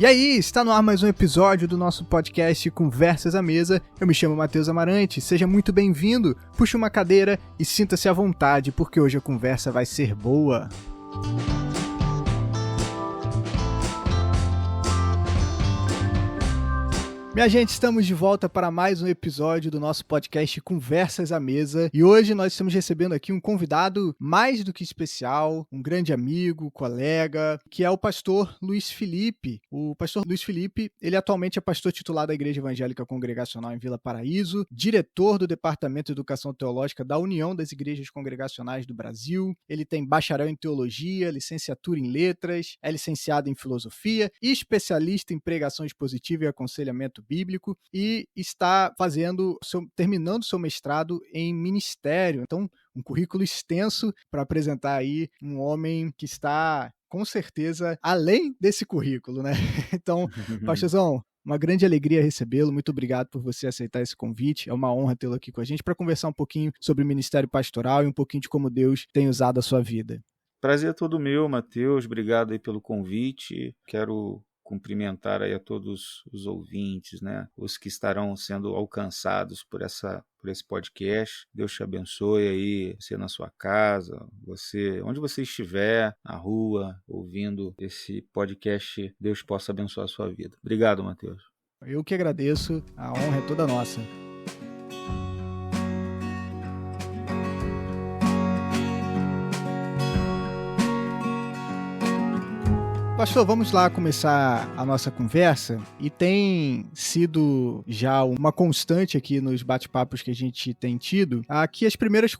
E aí, está no ar mais um episódio do nosso podcast Conversas à Mesa. Eu me chamo Matheus Amarante, seja muito bem-vindo, puxe uma cadeira e sinta-se à vontade, porque hoje a conversa vai ser boa. Minha gente, estamos de volta para mais um episódio do nosso podcast Conversas à Mesa e hoje nós estamos recebendo aqui um convidado mais do que especial, um grande amigo, colega, que é o pastor Luiz Felipe. O pastor Luiz Felipe, ele atualmente é pastor titular da Igreja Evangélica Congregacional em Vila Paraíso, diretor do Departamento de Educação Teológica da União das Igrejas Congregacionais do Brasil, ele tem bacharel em Teologia, licenciatura em Letras, é licenciado em Filosofia e especialista em Pregação Expositiva e Aconselhamento Bíblico e está terminando seu mestrado em Ministério. Então, um currículo extenso para apresentar aí um homem que está, com certeza, além desse currículo, né? Então, pastorzão, uma grande alegria recebê-lo. Muito obrigado por você aceitar esse convite. É uma honra tê-lo aqui com a gente para conversar um pouquinho sobre o ministério pastoral e um pouquinho de como Deus tem usado a sua vida. Prazer é todo meu, Matheus. Obrigado aí pelo convite. Quero cumprimentar aí a todos os ouvintes, né? Os que estarão sendo alcançados por esse podcast. Deus te abençoe aí, você na sua casa, você onde você estiver, na rua, ouvindo esse podcast, Deus possa abençoar a sua vida. Obrigado, Matheus. Eu que agradeço, a honra é toda nossa. Pastor, vamos lá começar a nossa conversa e tem sido já uma constante aqui nos bate-papos que a gente tem tido, que as primeiras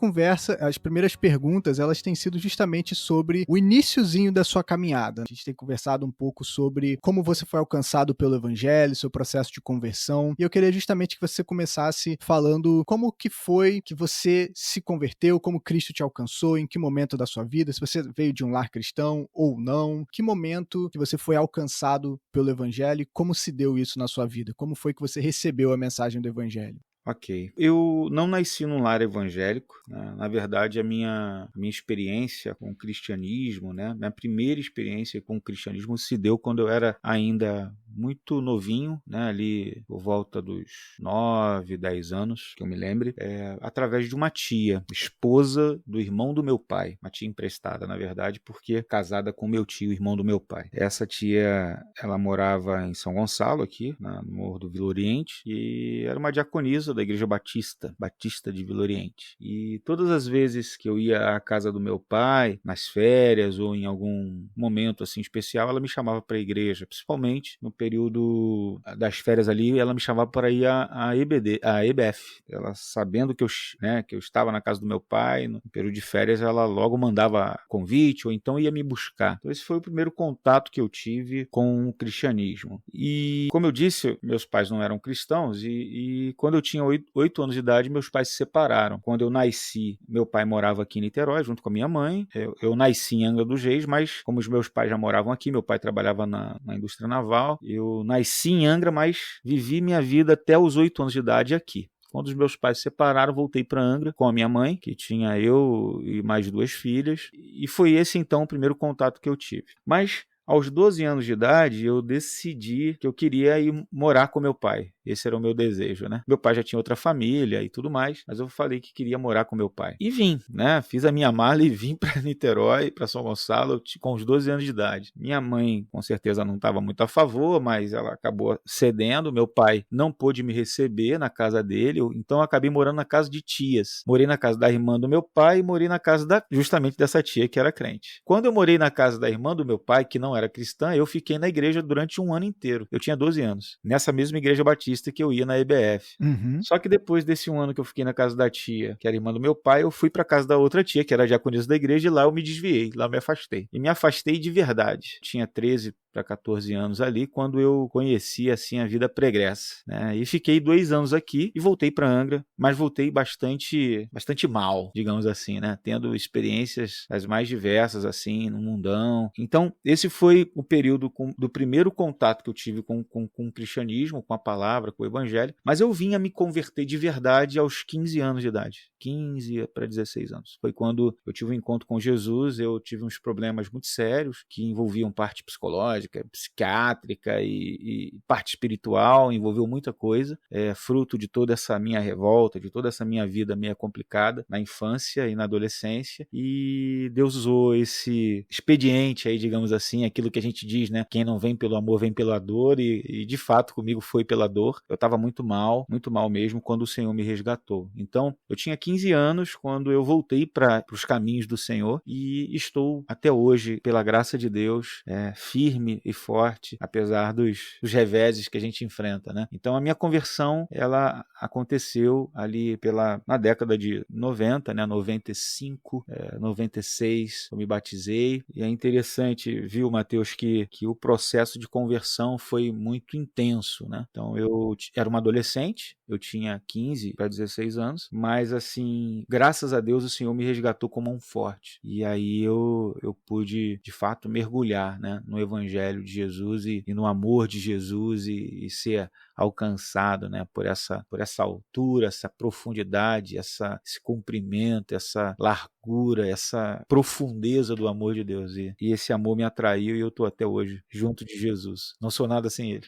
perguntas, elas têm sido justamente sobre o iniciozinho da sua caminhada. A gente tem conversado um pouco sobre como você foi alcançado pelo Evangelho, seu processo de conversão, e eu queria justamente que você começasse falando como que foi que você se converteu, como Cristo te alcançou, em que momento da sua vida, se você veio de um lar cristão ou não, que momento que você foi alcançado pelo Evangelho e como se deu isso na sua vida? Como foi que você recebeu a mensagem do Evangelho? Ok. Eu não nasci num lar evangélico, né? Na verdade, a minha experiência com o cristianismo, né? Minha primeira experiência com o cristianismo se deu quando eu era ainda muito novinho, né? Ali por volta dos 9, 10 anos, que eu me lembre, através de uma tia, esposa do irmão do meu pai, uma tia emprestada, na verdade, porque casada com meu tio, irmão do meu pai. Essa tia, ela morava em São Gonçalo, aqui, no Morro do Vila Oriente, e era uma diaconisa da Igreja Batista de Vila Oriente. E todas as vezes que eu ia à casa do meu pai, nas férias ou em algum momento assim especial, ela me chamava para a igreja, principalmente no período das férias ali, ela me chamava para ir à EBF. Ela, sabendo que eu estava na casa do meu pai, no período de férias, ela logo mandava convite ou então ia me buscar. Então esse foi o primeiro contato que eu tive com o cristianismo. E, como eu disse, meus pais não eram cristãos e quando eu tinha 8 anos de idade, meus pais se separaram. Quando eu nasci, meu pai morava aqui em Niterói, junto com a minha mãe. Eu nasci em Angra dos Reis, mas como os meus pais já moravam aqui, meu pai trabalhava na indústria naval, eu nasci em Angra, mas vivi minha vida até os 8 anos de idade aqui. Quando os meus pais se separaram, voltei para Angra com a minha mãe, que tinha eu e mais 2 filhas, e foi esse então o primeiro contato que eu tive. Mas aos 12 anos de idade, eu decidi que eu queria ir morar com meu pai. Esse era o meu desejo, né? Meu pai já tinha outra família e tudo mais, mas eu falei que queria morar com meu pai. E vim, né? Fiz a minha mala e vim para Niterói, para São Gonçalo, com os 12 anos de idade. Minha mãe, com certeza, não estava muito a favor, mas ela acabou cedendo. Meu pai não pôde me receber na casa dele, então eu acabei morando na casa de tias. Morei na casa da irmã do meu pai e morei na casa justamente dessa tia que era crente. Quando eu morei na casa da irmã do meu pai, que não era cristã, eu fiquei na igreja durante um ano inteiro. Eu tinha 12 anos. Nessa mesma igreja batista que eu ia na EBF. Uhum. Só que depois desse um ano que eu fiquei na casa da tia, que era irmã do meu pai, eu fui pra casa da outra tia, que era a diaconisa da igreja, e lá eu me desviei, lá eu me afastei. E me afastei de verdade. Tinha 13 para 14 anos ali, quando eu conheci assim a vida pregressa, né? E fiquei 2 anos aqui e voltei para Angra, mas voltei bastante mal, digamos assim, né? Tendo experiências as mais diversas assim no mundão. Então esse foi o período do primeiro contato que eu tive com o cristianismo, com a palavra, com o evangelho, mas eu vim a me converter de verdade aos 15 anos de idade, 15 para 16 anos. Foi quando eu tive um encontro com Jesus, eu tive uns problemas muito sérios que envolviam parte psicológica, psicológica, psiquiátrica e parte espiritual, envolveu muita coisa, fruto de toda essa minha revolta, de toda essa minha vida meio complicada na infância e na adolescência, e Deus usou esse expediente aí, digamos assim, aquilo que a gente diz, né? Quem não vem pelo amor vem pela dor, e de fato comigo foi pela dor. Eu estava muito mal mesmo, quando o Senhor me resgatou. Então, eu tinha 15 anos quando eu voltei para os caminhos do Senhor, e estou até hoje, pela graça de Deus, firme e forte, apesar dos reveses que a gente enfrenta, né? Então, a minha conversão, ela aconteceu ali na década de 90, né? 95, 96, eu me batizei, e é interessante, viu, Mateus, que o processo de conversão foi muito intenso, né? Então, eu era uma adolescente, eu tinha 15 para 16 anos, mas assim, graças a Deus o Senhor me resgatou com mão forte, e aí eu pude de fato mergulhar, né, no Evangelho de Jesus e no amor de Jesus, e ser alcançado, né, por essa altura, essa profundidade, esse comprimento, essa largura, essa profundeza do amor de Deus, e esse amor me atraiu, e eu estou até hoje junto de Jesus, não sou nada sem ele.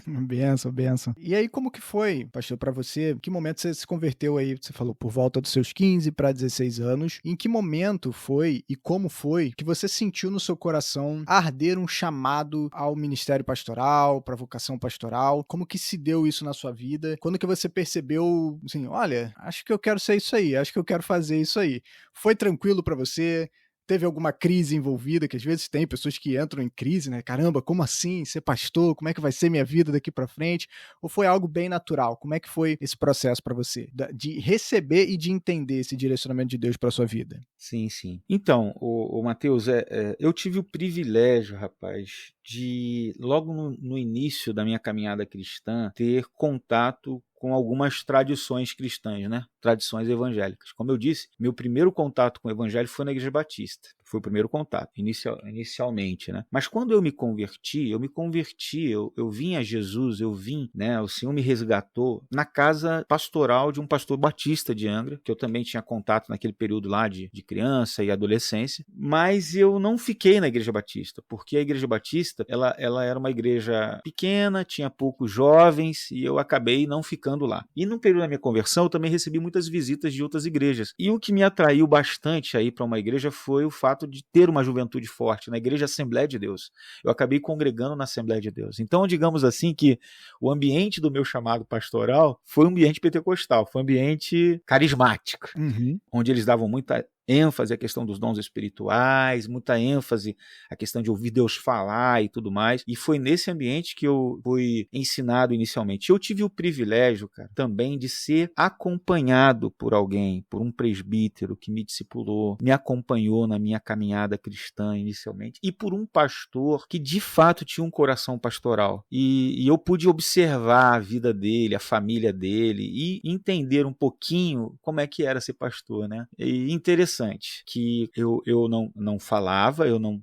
Benção, benção. E aí, como que foi, pastor, para você? Em que momento você se converteu aí? Você falou por volta dos seus 15 para 16 anos. Em que momento foi e como foi que você sentiu no seu coração arder um chamado ao ministério pastoral, para a vocação pastoral? Como que se deu isso na sua vida? Quando que você percebeu, assim, olha, acho que eu quero ser isso aí, acho que eu quero fazer isso aí? Foi tranquilo para você? Teve alguma crise envolvida, que às vezes tem pessoas que entram em crise, né? Caramba, como assim ser pastor? Como é que vai ser minha vida daqui para frente? Ou foi algo bem natural? Como é que foi esse processo para você? De receber e de entender esse direcionamento de Deus para sua vida? Sim, sim. Então, o Mateus, eu tive o privilégio, rapaz, de logo no início da minha caminhada cristã ter contato com algumas tradições cristãs, né? Tradições evangélicas. Como eu disse, meu primeiro contato com o evangelho foi na Igreja Batista. Foi o primeiro contato, inicialmente, né? Mas quando eu me converti, eu vim a Jesus, né? O Senhor me resgatou na casa pastoral de um pastor batista de Angra, que eu também tinha contato naquele período lá de criança e adolescência, mas eu não fiquei na Igreja Batista, porque a Igreja Batista, ela era uma igreja pequena, tinha poucos jovens, e eu acabei não ficando lá. E no período da minha conversão, eu também recebi muitas visitas de outras igrejas. E o que me atraiu bastante aí para uma igreja foi o fato de ter uma juventude forte na Igreja Assembleia de Deus. Eu acabei congregando na Assembleia de Deus. Então, digamos assim que o ambiente do meu chamado pastoral foi um ambiente pentecostal, foi um ambiente carismático, onde eles davam muita ênfase à questão dos dons espirituais, muita ênfase à questão de ouvir Deus falar e tudo mais, e foi nesse ambiente que eu fui ensinado inicialmente. Eu tive o privilégio, cara, também de ser acompanhado por alguém, por um presbítero que me discipulou, me acompanhou na minha caminhada cristã inicialmente, e por um pastor que de fato tinha um coração pastoral, e eu pude observar a vida dele, a família dele, e entender um pouquinho como é que era ser pastor, né? E interessante que eu não falava, eu não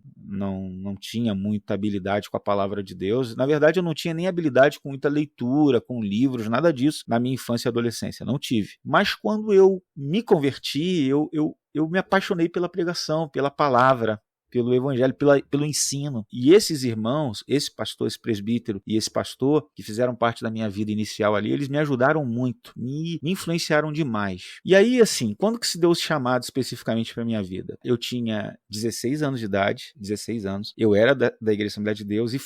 tinha muita habilidade com a palavra de Deus. Na verdade, eu não tinha nem habilidade com muita leitura, com livros, nada disso na minha infância e adolescência, não tive. Mas quando eu me converti, eu me apaixonei pela pregação, pela palavra, pelo evangelho, pelo ensino. E esses irmãos, esse pastor, esse presbítero e esse pastor, que fizeram parte da minha vida inicial ali, eles me ajudaram muito, me influenciaram demais. E aí, assim, quando que se deu o chamado especificamente para minha vida? Eu tinha 16 anos de idade, 16 anos, eu era da Igreja Assembleia de Deus, e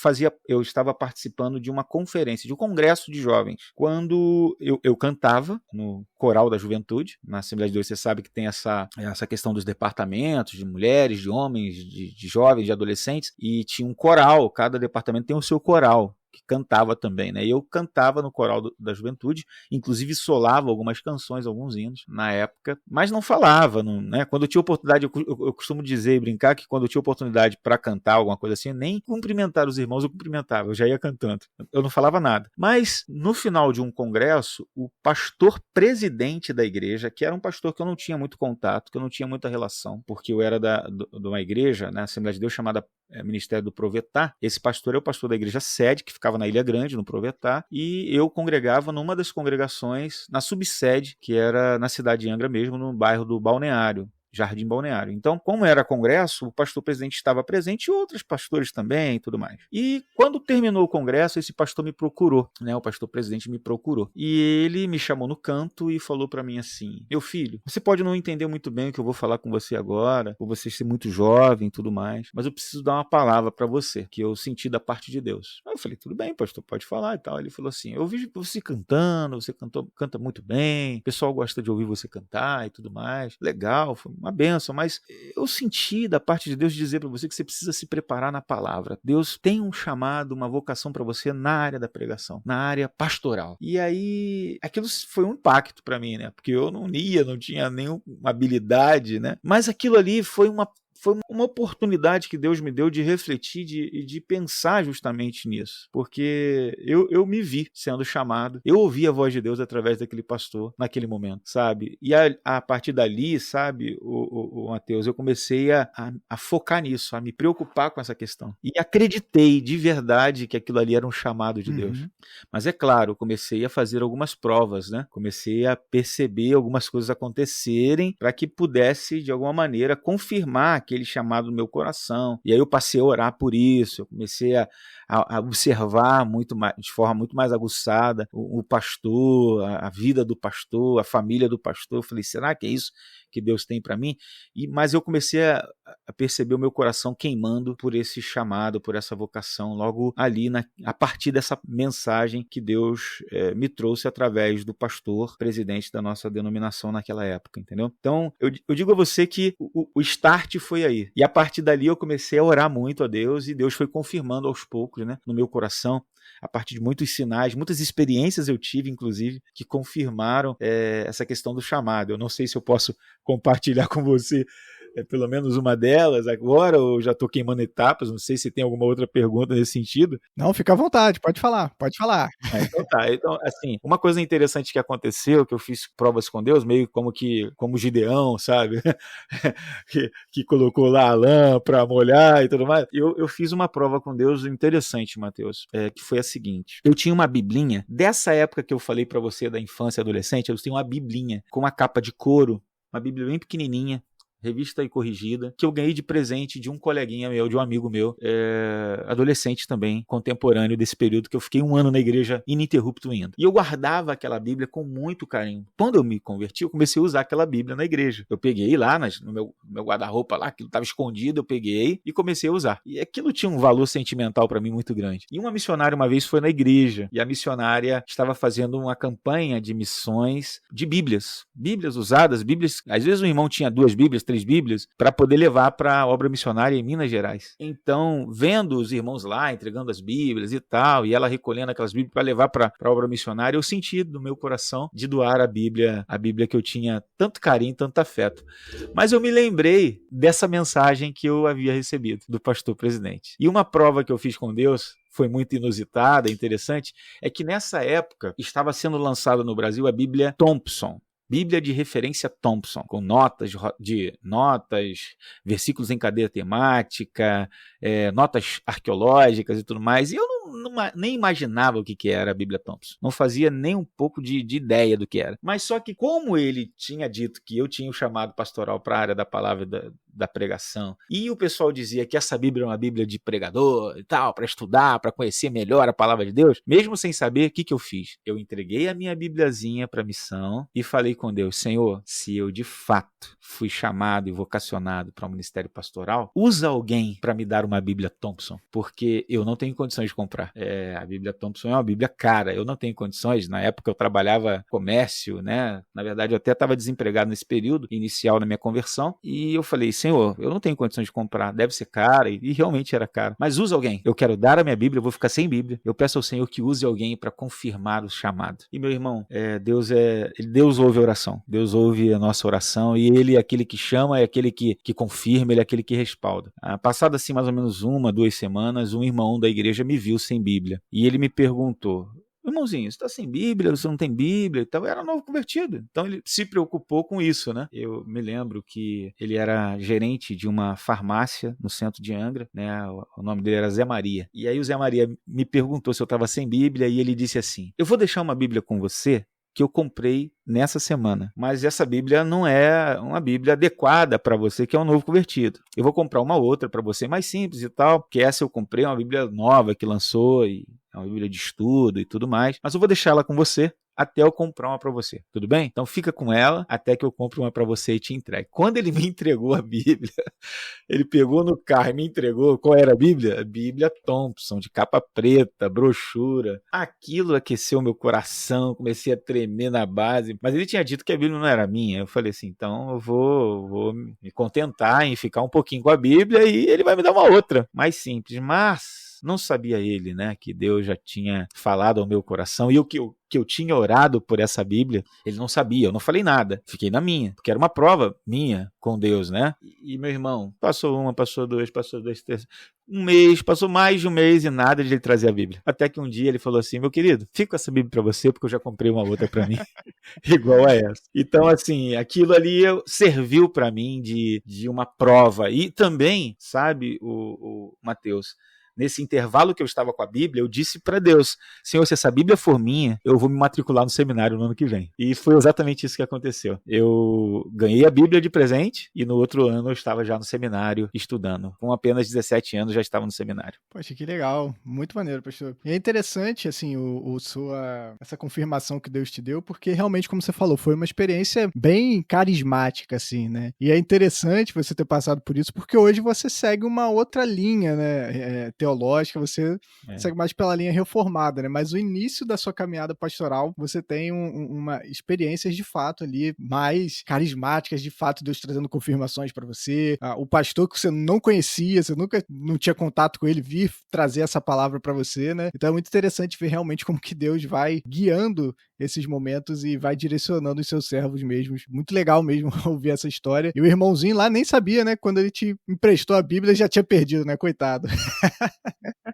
eu estava participando de uma conferência, de um congresso de jovens, quando eu cantava no coral da juventude. Na Assembleia de Deus, você sabe que tem essa questão dos departamentos, de mulheres, de homens, de jovens, de adolescentes, e tinha um coral, cada departamento tem o seu coral, que cantava também, né? E eu cantava no coral da juventude, inclusive solava algumas canções, alguns hinos na época, mas não falava, né? Quando eu tinha oportunidade, eu costumo dizer e brincar que quando eu tinha oportunidade para cantar alguma coisa assim, nem cumprimentar os irmãos eu cumprimentava, eu já ia cantando, eu não falava nada. Mas no final de um congresso, o pastor presidente da igreja, que era um pastor que eu não tinha muito contato, que eu não tinha muita relação, porque eu era de uma igreja, na Assembleia de Deus, chamada Ministério do Provetar. Esse pastor é o pastor da igreja sede, que ficava na Ilha Grande, no Provetar, e eu congregava numa das congregações, na subsede, que era na cidade de Angra mesmo, no bairro do Balneário. Jardim Balneário. Então, como era congresso, o pastor presidente estava presente e outros pastores também e tudo mais. E quando terminou o congresso, esse pastor me procurou, né? O pastor presidente me procurou. E ele me chamou no canto e falou para mim assim: meu filho, você pode não entender muito bem o que eu vou falar com você agora, por você ser muito jovem e tudo mais, mas eu preciso dar uma palavra para você, que eu senti da parte de Deus. Aí eu falei: tudo bem, pastor, pode falar e tal. Ele falou assim: eu vi você cantando, você canta muito bem, o pessoal gosta de ouvir você cantar e tudo mais. Legal, foi uma bênção, mas eu senti da parte de Deus dizer para você que você precisa se preparar na palavra. Deus tem um chamado, uma vocação para você na área da pregação, na área pastoral. E aí, aquilo foi um impacto para mim, né? Porque eu não tinha nenhuma habilidade, né? Mas aquilo ali foi uma oportunidade que Deus me deu de refletir e de pensar justamente nisso, porque eu me vi sendo chamado, eu ouvi a voz de Deus através daquele pastor naquele momento, sabe? E a partir dali, sabe, o Mateus, eu comecei a focar nisso, a me preocupar com essa questão. E acreditei de verdade que aquilo ali era um chamado de Deus. Mas é claro, eu comecei a fazer algumas provas, né? Comecei a perceber algumas coisas acontecerem para que pudesse, de alguma maneira, confirmar aquele chamado no meu coração. E aí eu passei a orar por isso, eu comecei a observar de forma muito mais aguçada o pastor, a vida do pastor, a família do pastor. Eu falei: será que é isso que Deus tem para mim? Mas eu comecei a perceber o meu coração queimando por esse chamado, por essa vocação, logo ali, a partir dessa mensagem que Deus me trouxe através do pastor presidente da nossa denominação naquela época, entendeu? Então, eu digo a você que o start foi aí. E a partir dali eu comecei a orar muito a Deus, e Deus foi confirmando aos poucos, né, no meu coração, a partir de muitos sinais, muitas experiências eu tive, inclusive, que confirmaram essa questão do chamado. Eu não sei se eu posso compartilhar com você pelo menos uma delas agora, ou já estou queimando etapas, não sei se tem alguma outra pergunta nesse sentido. Não, fica à vontade, pode falar, pode falar. Então tá, então assim, uma coisa interessante que aconteceu, que eu fiz provas com Deus, meio como Gideão, sabe, que colocou lá a lã para molhar e tudo mais, eu fiz uma prova com Deus interessante, Mateus, que foi a seguinte: eu tinha uma biblinha, dessa época que eu falei para você da infância e adolescente, eu tinha uma biblinha com uma capa de couro, uma bíblia bem pequenininha, revista e corrigida, que eu ganhei de presente de um coleguinha meu, de um amigo meu, adolescente também, contemporâneo desse período, que eu fiquei 1 ano na igreja ininterrupto indo. E eu guardava aquela Bíblia com muito carinho. Quando eu me converti, eu comecei a usar aquela Bíblia na igreja. Eu peguei lá no meu guarda-roupa lá, aquilo estava escondido, eu peguei e comecei a usar. E aquilo tinha um valor sentimental para mim muito grande. E uma missionária uma vez foi na igreja, e a missionária estava fazendo uma campanha de missões de Bíblias usadas, Bíblias, às vezes o irmão tinha 2 Bíblias, 3 Bíblias, para poder levar para a obra missionária em Minas Gerais. Então, vendo os irmãos lá, entregando as Bíblias e tal, e ela recolhendo aquelas Bíblias para levar para a obra missionária, eu senti no meu coração de doar a Bíblia que eu tinha tanto carinho, tanto afeto. Mas eu me lembrei dessa mensagem que eu havia recebido do pastor presidente. E uma prova que eu fiz com Deus, foi muito inusitada, interessante, é que nessa época estava sendo lançada no Brasil a Bíblia Thompson, Bíblia de referência Thompson, com notas, versículos em cadeia temática, notas arqueológicas e tudo mais. E eu nem imaginava o que era a Bíblia Thompson. Não fazia nem um pouco de ideia do que era. Mas só que como ele tinha dito que eu tinha o chamado pastoral para a área da palavra da pregação, e o pessoal dizia que essa Bíblia é uma Bíblia de pregador e tal, para estudar, para conhecer melhor a palavra de Deus, mesmo sem saber, o que eu fiz? Eu entreguei a minha Bibliazinha para a missão e falei com Deus: Senhor, se eu de fato fui chamado e vocacionado para o ministério pastoral, usa alguém para me dar uma Bíblia Thompson, porque eu não tenho condições de comprar. A Bíblia Thompson é uma Bíblia cara, eu não tenho condições. Na época eu trabalhava comércio, né? Na verdade eu até estava desempregado nesse período inicial na minha conversão, e eu falei: Senhor, eu não tenho condições de comprar, deve ser cara, e realmente era cara, mas usa alguém. Eu quero dar a minha Bíblia, eu vou ficar sem Bíblia, eu peço ao Senhor que use alguém para confirmar o chamado. E meu irmão, Deus ouve a oração, Deus ouve a nossa oração, e Ele é aquele que chama, é aquele que confirma, Ele é aquele que respalda. Passado assim mais ou menos 1, 2 semanas, um irmão da igreja me viu sem Bíblia, e ele me perguntou: irmãozinho, você está sem Bíblia, você não tem Bíblia? Então, eu era novo convertido. Então ele se preocupou com isso, né? Eu me lembro que ele era gerente de uma farmácia no centro de Angra, né? O nome dele era Zé Maria. E aí o Zé Maria me perguntou se eu estava sem Bíblia, e ele disse assim: eu vou deixar uma Bíblia com você, que eu comprei nessa semana. Mas essa Bíblia não é uma Bíblia adequada para você que é um novo convertido. Eu vou comprar uma outra para você mais simples e tal, porque essa eu comprei, é uma Bíblia nova que lançou, e é uma Bíblia de estudo e tudo mais. Mas eu vou deixar ela com você até eu comprar uma para você, tudo bem? Então fica com ela até que eu compre uma para você e te entregue. Quando ele me entregou a Bíblia, ele pegou no carro e me entregou, qual era a Bíblia? A Bíblia Thompson, de capa preta, brochura. Aquilo aqueceu meu coração, comecei a tremer na base, mas ele tinha dito que a Bíblia não era minha. Eu falei assim, então eu vou me contentar em ficar um pouquinho com a Bíblia e ele vai me dar uma outra, mais simples, mas não sabia ele, né, que Deus já tinha falado ao meu coração, e o que eu tinha orado por essa Bíblia, ele não sabia, eu não falei nada, fiquei na minha, porque era uma prova minha com Deus, né, e meu irmão, passou uma, passou dois, três, um mês, passou mais de um mês e nada de ele trazer a Bíblia, até que um dia ele falou assim, meu querido, fica com essa Bíblia para você, porque eu já comprei uma outra para mim, igual a essa. Então, assim, aquilo ali serviu para mim de uma prova, e também, sabe, o Mateus, nesse intervalo que eu estava com a Bíblia, eu disse para Deus, Senhor, se essa Bíblia for minha, eu vou me matricular no seminário no ano que vem. E foi exatamente isso que aconteceu. Eu ganhei a Bíblia de presente e no outro ano eu estava já no seminário estudando. Com apenas 17 anos já estava no seminário. Poxa, que legal. Muito maneiro, pastor. E é interessante, assim, essa confirmação que Deus te deu, porque realmente, como você falou, foi uma experiência bem carismática, assim, né? E é interessante você ter passado por isso, porque hoje você segue uma outra linha, né? Teológica, você segue mais pela linha reformada, né? Mas o início da sua caminhada pastoral, você tem uma experiências de fato ali mais carismáticas, de fato, Deus trazendo confirmações para você. O pastor que você não conhecia, você nunca não tinha contato com ele, vir trazer essa palavra para você, né? Então é muito interessante ver realmente como que Deus vai guiando esses momentos e vai direcionando os seus servos mesmos. Muito legal mesmo ouvir essa história. E o irmãozinho lá nem sabia, né? Quando ele te emprestou a Bíblia, já tinha perdido, né? Coitado.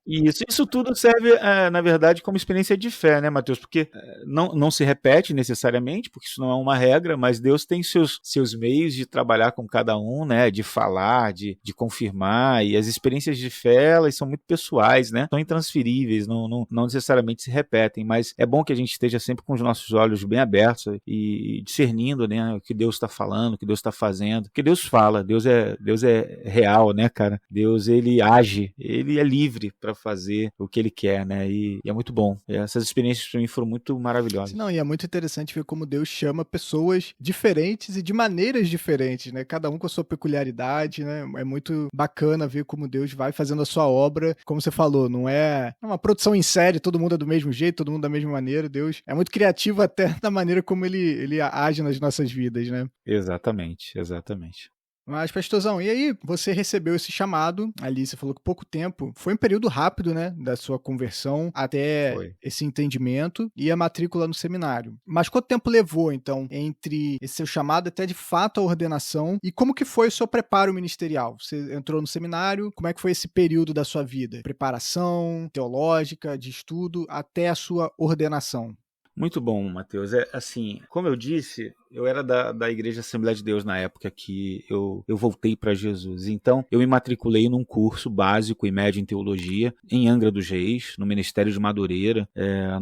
Isso tudo serve, na verdade, como experiência de fé, né, Mateus? Porque não se repete necessariamente, porque isso não é uma regra, mas Deus tem seus meios de trabalhar com cada um, né? De falar, de confirmar, e as experiências de fé, elas são muito pessoais, né? São intransferíveis, não necessariamente se repetem, mas é bom que a gente esteja sempre com os nossos olhos bem abertos e discernindo, né? O que Deus está falando, o que Deus está fazendo. Porque Deus fala, Deus é real, né, cara? Deus, ele age, ele é livre para fazer o que ele quer, né? E é muito bom. E essas experiências para mim foram muito maravilhosas. Não, e é muito interessante ver como Deus chama pessoas diferentes e de maneiras diferentes, né? Cada um com a sua peculiaridade, né? É muito bacana ver como Deus vai fazendo a sua obra. Como você falou, não é uma produção em série, todo mundo é do mesmo jeito, todo mundo da mesma maneira. Deus é muito criativo até na maneira como ele age nas nossas vidas, né? Exatamente, exatamente. Mas, pastorzão, e aí você recebeu esse chamado ali, você falou que pouco tempo, foi um período rápido, né, da sua conversão até esse entendimento e a matrícula no seminário. Mas quanto tempo levou, então, entre esse seu chamado até de fato a ordenação, e como que foi o seu preparo ministerial? Você entrou no seminário, como é que foi esse período da sua vida? Preparação teológica, de estudo, até a sua ordenação? Muito bom, Mateus. Assim, como eu disse, eu era da Igreja Assembleia de Deus na época que eu voltei para Jesus. Então, eu me matriculei num curso básico e médio em teologia em Angra dos Reis, no Ministério de Madureira,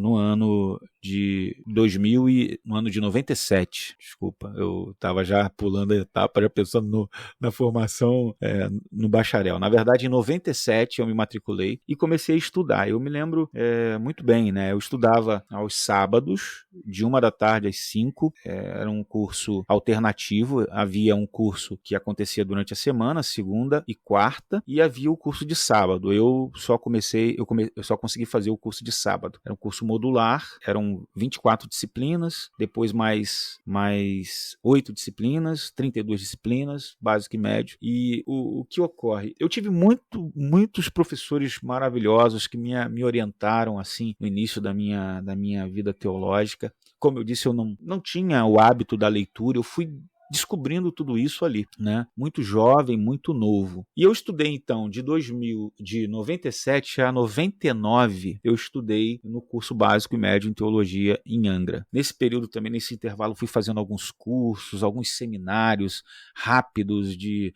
no ano de 97. Desculpa, eu estava já pulando a etapa, já pensando na formação no bacharel. Na verdade, em 97 eu me matriculei e comecei a estudar. Eu me lembro muito bem, né? Eu estudava aos sábados, de 1 da tarde às 5, era um curso alternativo, havia um curso que acontecia durante a semana, segunda e quarta, e havia o curso de sábado. Eu só consegui fazer o curso de sábado. Era um curso modular, eram 24 disciplinas, depois mais 8 disciplinas, 32 disciplinas, básico e médio. E o que ocorre? Eu tive muitos professores maravilhosos que me orientaram assim no início da minha vida teológica. Como eu disse, eu não tinha o hábito da leitura, eu fui descobrindo tudo isso ali, né? Muito jovem, muito novo. E eu estudei, então, de 97 a 99, eu estudei no curso básico e médio em teologia em Angra. Nesse período também, nesse intervalo, fui fazendo alguns cursos, alguns seminários rápidos de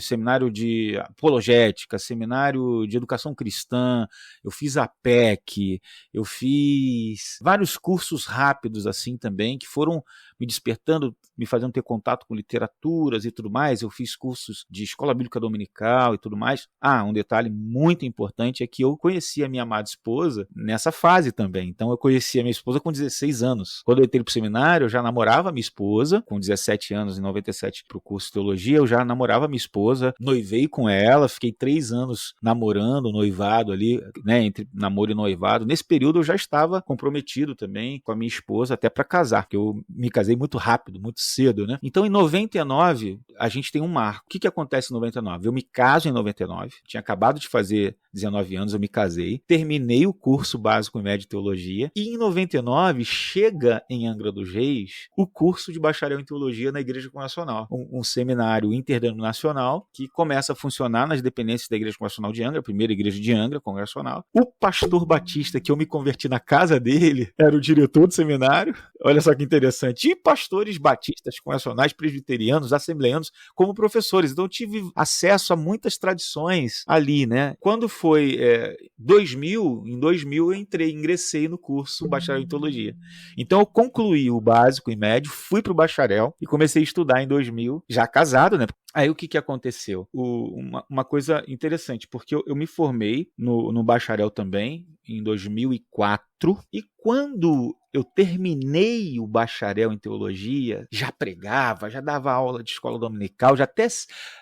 seminário de apologética, seminário de educação cristã, eu fiz a PEC, eu fiz vários cursos rápidos assim também, que foram me despertando, me fazendo ter contato com literaturas e tudo mais. Eu fiz cursos de escola bíblica dominical e tudo mais. Um detalhe muito importante é que eu conheci a minha amada esposa nessa fase também. Então eu conheci a minha esposa com 16 anos. Quando eu entrei pro seminário, eu já namorava a minha esposa, com 17 anos, em 97, pro curso de teologia, eu já namorava a minha esposa, noivei com ela, fiquei 3 anos namorando, noivado ali, né, entre namoro e noivado. Nesse período eu já estava comprometido também com a minha esposa, até para casar, porque eu me casei muito rápido, muito cedo, né? Então, em 99, a gente tem um marco. O que acontece em 99? Eu me caso em 99, tinha acabado de fazer 19 anos, eu me casei, terminei o curso básico e médio de teologia, e em 99 chega em Angra dos Reis o curso de bacharel em teologia na Igreja Congregacional, um seminário interdenominacional que começa a funcionar nas dependências da Igreja Congregacional de Angra, a primeira igreja de Angra, congregacional. O pastor batista, que eu me converti na casa dele, era o diretor do seminário, olha só que interessante, e pastores batistas, congregacionais, presbiterianos, assembleanos, como professores. Então eu tive acesso a muitas tradições ali, né? Quando foi 2000, em 2000 eu ingressei no curso bacharel em teologia. Então eu concluí o básico e médio, fui para o bacharel e comecei a estudar em 2000, já casado, né? Aí o que aconteceu? Uma coisa interessante, porque eu me formei no bacharel também, em 2004, e quando eu terminei o bacharel em teologia, já pregava, já dava aula de escola dominical, já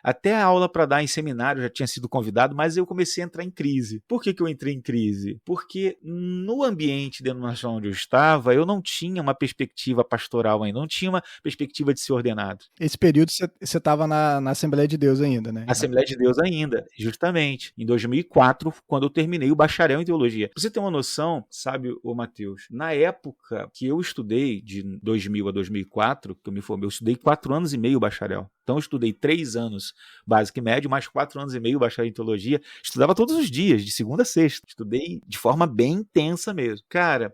até a aula para dar em seminário já tinha sido convidado, mas eu comecei a entrar em crise. Por que eu entrei em crise? Porque no ambiente denominacional onde eu estava, eu não tinha uma perspectiva pastoral ainda, não tinha uma perspectiva de ser ordenado. Esse período você estava na Assembleia de Deus ainda, né? Assembleia de Deus ainda, justamente. Em 2004, quando eu terminei o bacharel em teologia. Pra você ter uma noção, sabe, ô Matheus, na época que eu estudei, de 2000 a 2004, que eu me formei, eu estudei 4 anos e meio bacharel. Então eu estudei 3 anos básico e médio, mais 4 anos e meio bacharel em teologia. Estudava todos os dias, de segunda a sexta. Estudei de forma bem intensa mesmo. Cara,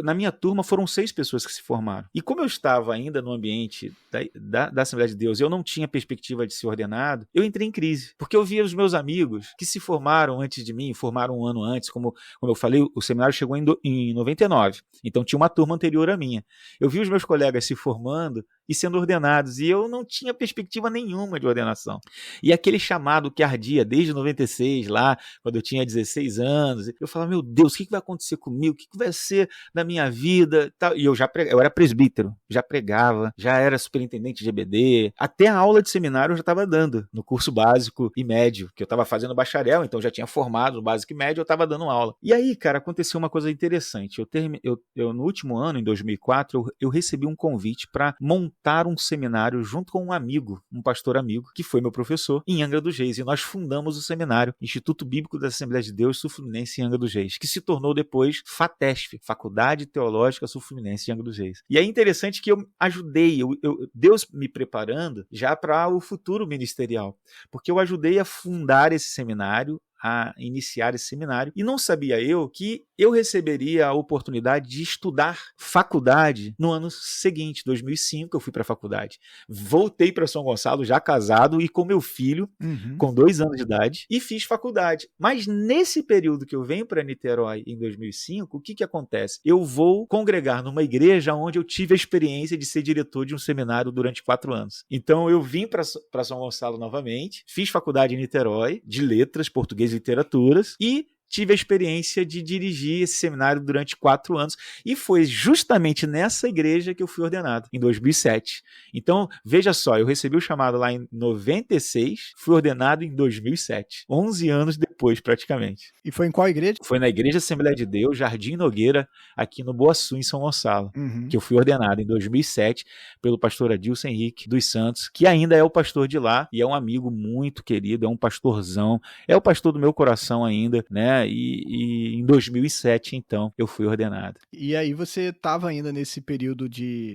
na minha turma foram 6 pessoas que se formaram. E como eu estava ainda no ambiente da Assembleia de Deus, eu não tinha perspectiva de ser ordenado, eu entrei em crise. Porque eu via os meus amigos que se formaram antes de mim, formaram um ano antes, como eu falei, o seminário chegou em 99. Então tinha uma turma anterior à minha. Eu vi os meus colegas se formando e sendo ordenados, e eu não tinha perspectiva nenhuma de ordenação. E aquele chamado que ardia desde 96, lá, quando eu tinha 16 anos, eu falava, meu Deus, o que vai acontecer comigo? O que vai ser da minha vida? E eu era presbítero, já pregava, já era superintendente de EBD, até a aula de seminário eu já estava dando, no curso básico e médio, que eu estava fazendo bacharel, então já tinha formado no básico e médio, eu estava dando aula. E aí, cara, aconteceu uma coisa interessante. Eu no último ano, em 2004, eu recebi um convite para montar um seminário junto com um amigo, um pastor amigo, que foi meu professor, em Angra dos Reis. E nós fundamos o seminário Instituto Bíblico da Assembleia de Deus Sul-Fluminense em Angra dos Reis, que se tornou depois FATESF, Faculdade Teológica Sul-Fluminense em Angra dos Reis. E é interessante que eu ajudei, Deus me preparando já para o futuro ministerial, porque eu ajudei a fundar esse seminário, a iniciar esse seminário, e não sabia eu que eu receberia a oportunidade de estudar faculdade no ano seguinte, 2005, eu fui para a faculdade. Voltei para São Gonçalo, já casado e com meu filho, com 2 anos de idade, e fiz faculdade. Mas nesse período que eu venho para Niterói, em 2005, o que acontece? Eu vou congregar numa igreja onde eu tive a experiência de ser diretor de um seminário durante 4 anos. Então eu vim para São Gonçalo novamente, fiz faculdade em Niterói, de letras, português e literaturas, e tive a experiência de dirigir esse seminário durante 4 anos, e foi justamente nessa igreja que eu fui ordenado, em 2007. Então, veja só, eu recebi o chamado lá em 96, fui ordenado em 2007, 11 anos depois, praticamente. E foi em qual igreja? Foi na Igreja Assembleia de Deus, Jardim Nogueira, aqui no Boa Sul, em São Gonçalo, que eu fui ordenado em 2007 pelo pastor Adilson Henrique dos Santos, que ainda é o pastor de lá, e é um amigo muito querido, é um pastorzão, é o pastor do meu coração ainda, né? né? E em 2007, então, eu fui ordenado. E aí você estava ainda nesse período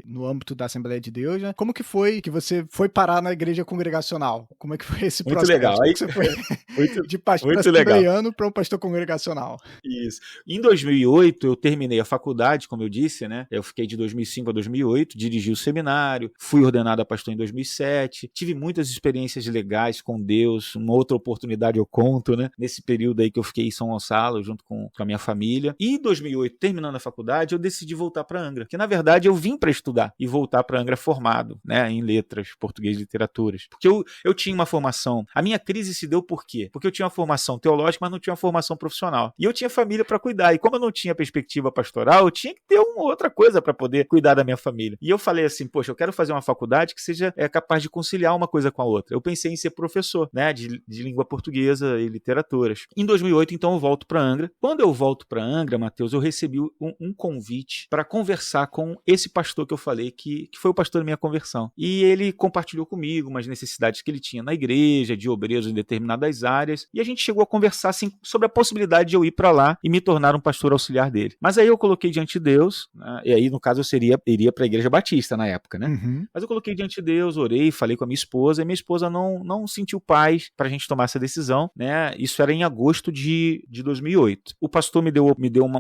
no âmbito da Assembleia de Deus, né? Como que foi que você foi parar na igreja congregacional? Como é que foi esse Muito processo? legal. Como Aí, que você foi de pastor muito legal. assembleiano para um pastor congregacional? Isso. Em 2008, eu terminei a faculdade, como eu disse, né? Eu fiquei de 2005 a 2008, dirigi o seminário, fui ordenado a pastor em 2007, tive muitas experiências legais com Deus, uma outra oportunidade eu conto, né? Nesse período aí que eu fiquei em São Gonçalo, junto com a minha família. E em 2008, terminando a faculdade, eu decidi voltar para Angra, que na verdade eu vim para estudar e voltar para Angra formado, né? Em letras, português e literaturas. Porque eu tinha uma formação. A minha crise se deu por quê? Porque eu tinha uma formação teológica, mas não tinha uma formação profissional. E eu tinha família para cuidar. E como eu não tinha perspectiva pastoral, eu tinha que ter uma outra coisa para poder cuidar da minha família. E eu falei assim, poxa, eu quero fazer uma faculdade que seja capaz de conciliar uma coisa com a outra. Eu pensei em ser professor, né, de língua portuguesa e literaturas. Em 2008, então, eu volto para Angra. Quando eu volto para Angra, Mateus, eu recebi um convite para conversar com esse pastor que eu falei, que foi o pastor da minha conversão. E ele compartilhou comigo umas necessidades que ele tinha na igreja, de obreiros em determinadas áreas, e a gente chegou a conversar assim, sobre a possibilidade de eu ir para lá e me tornar um pastor auxiliar dele. Mas aí eu coloquei diante de Deus, né, e aí no caso eu iria para a Igreja Batista na época, né? Uhum. Mas eu coloquei diante de Deus, orei, falei com a minha esposa, e minha esposa não sentiu paz para a gente tomar essa decisão, né? Isso era em agosto de 2008. O pastor me deu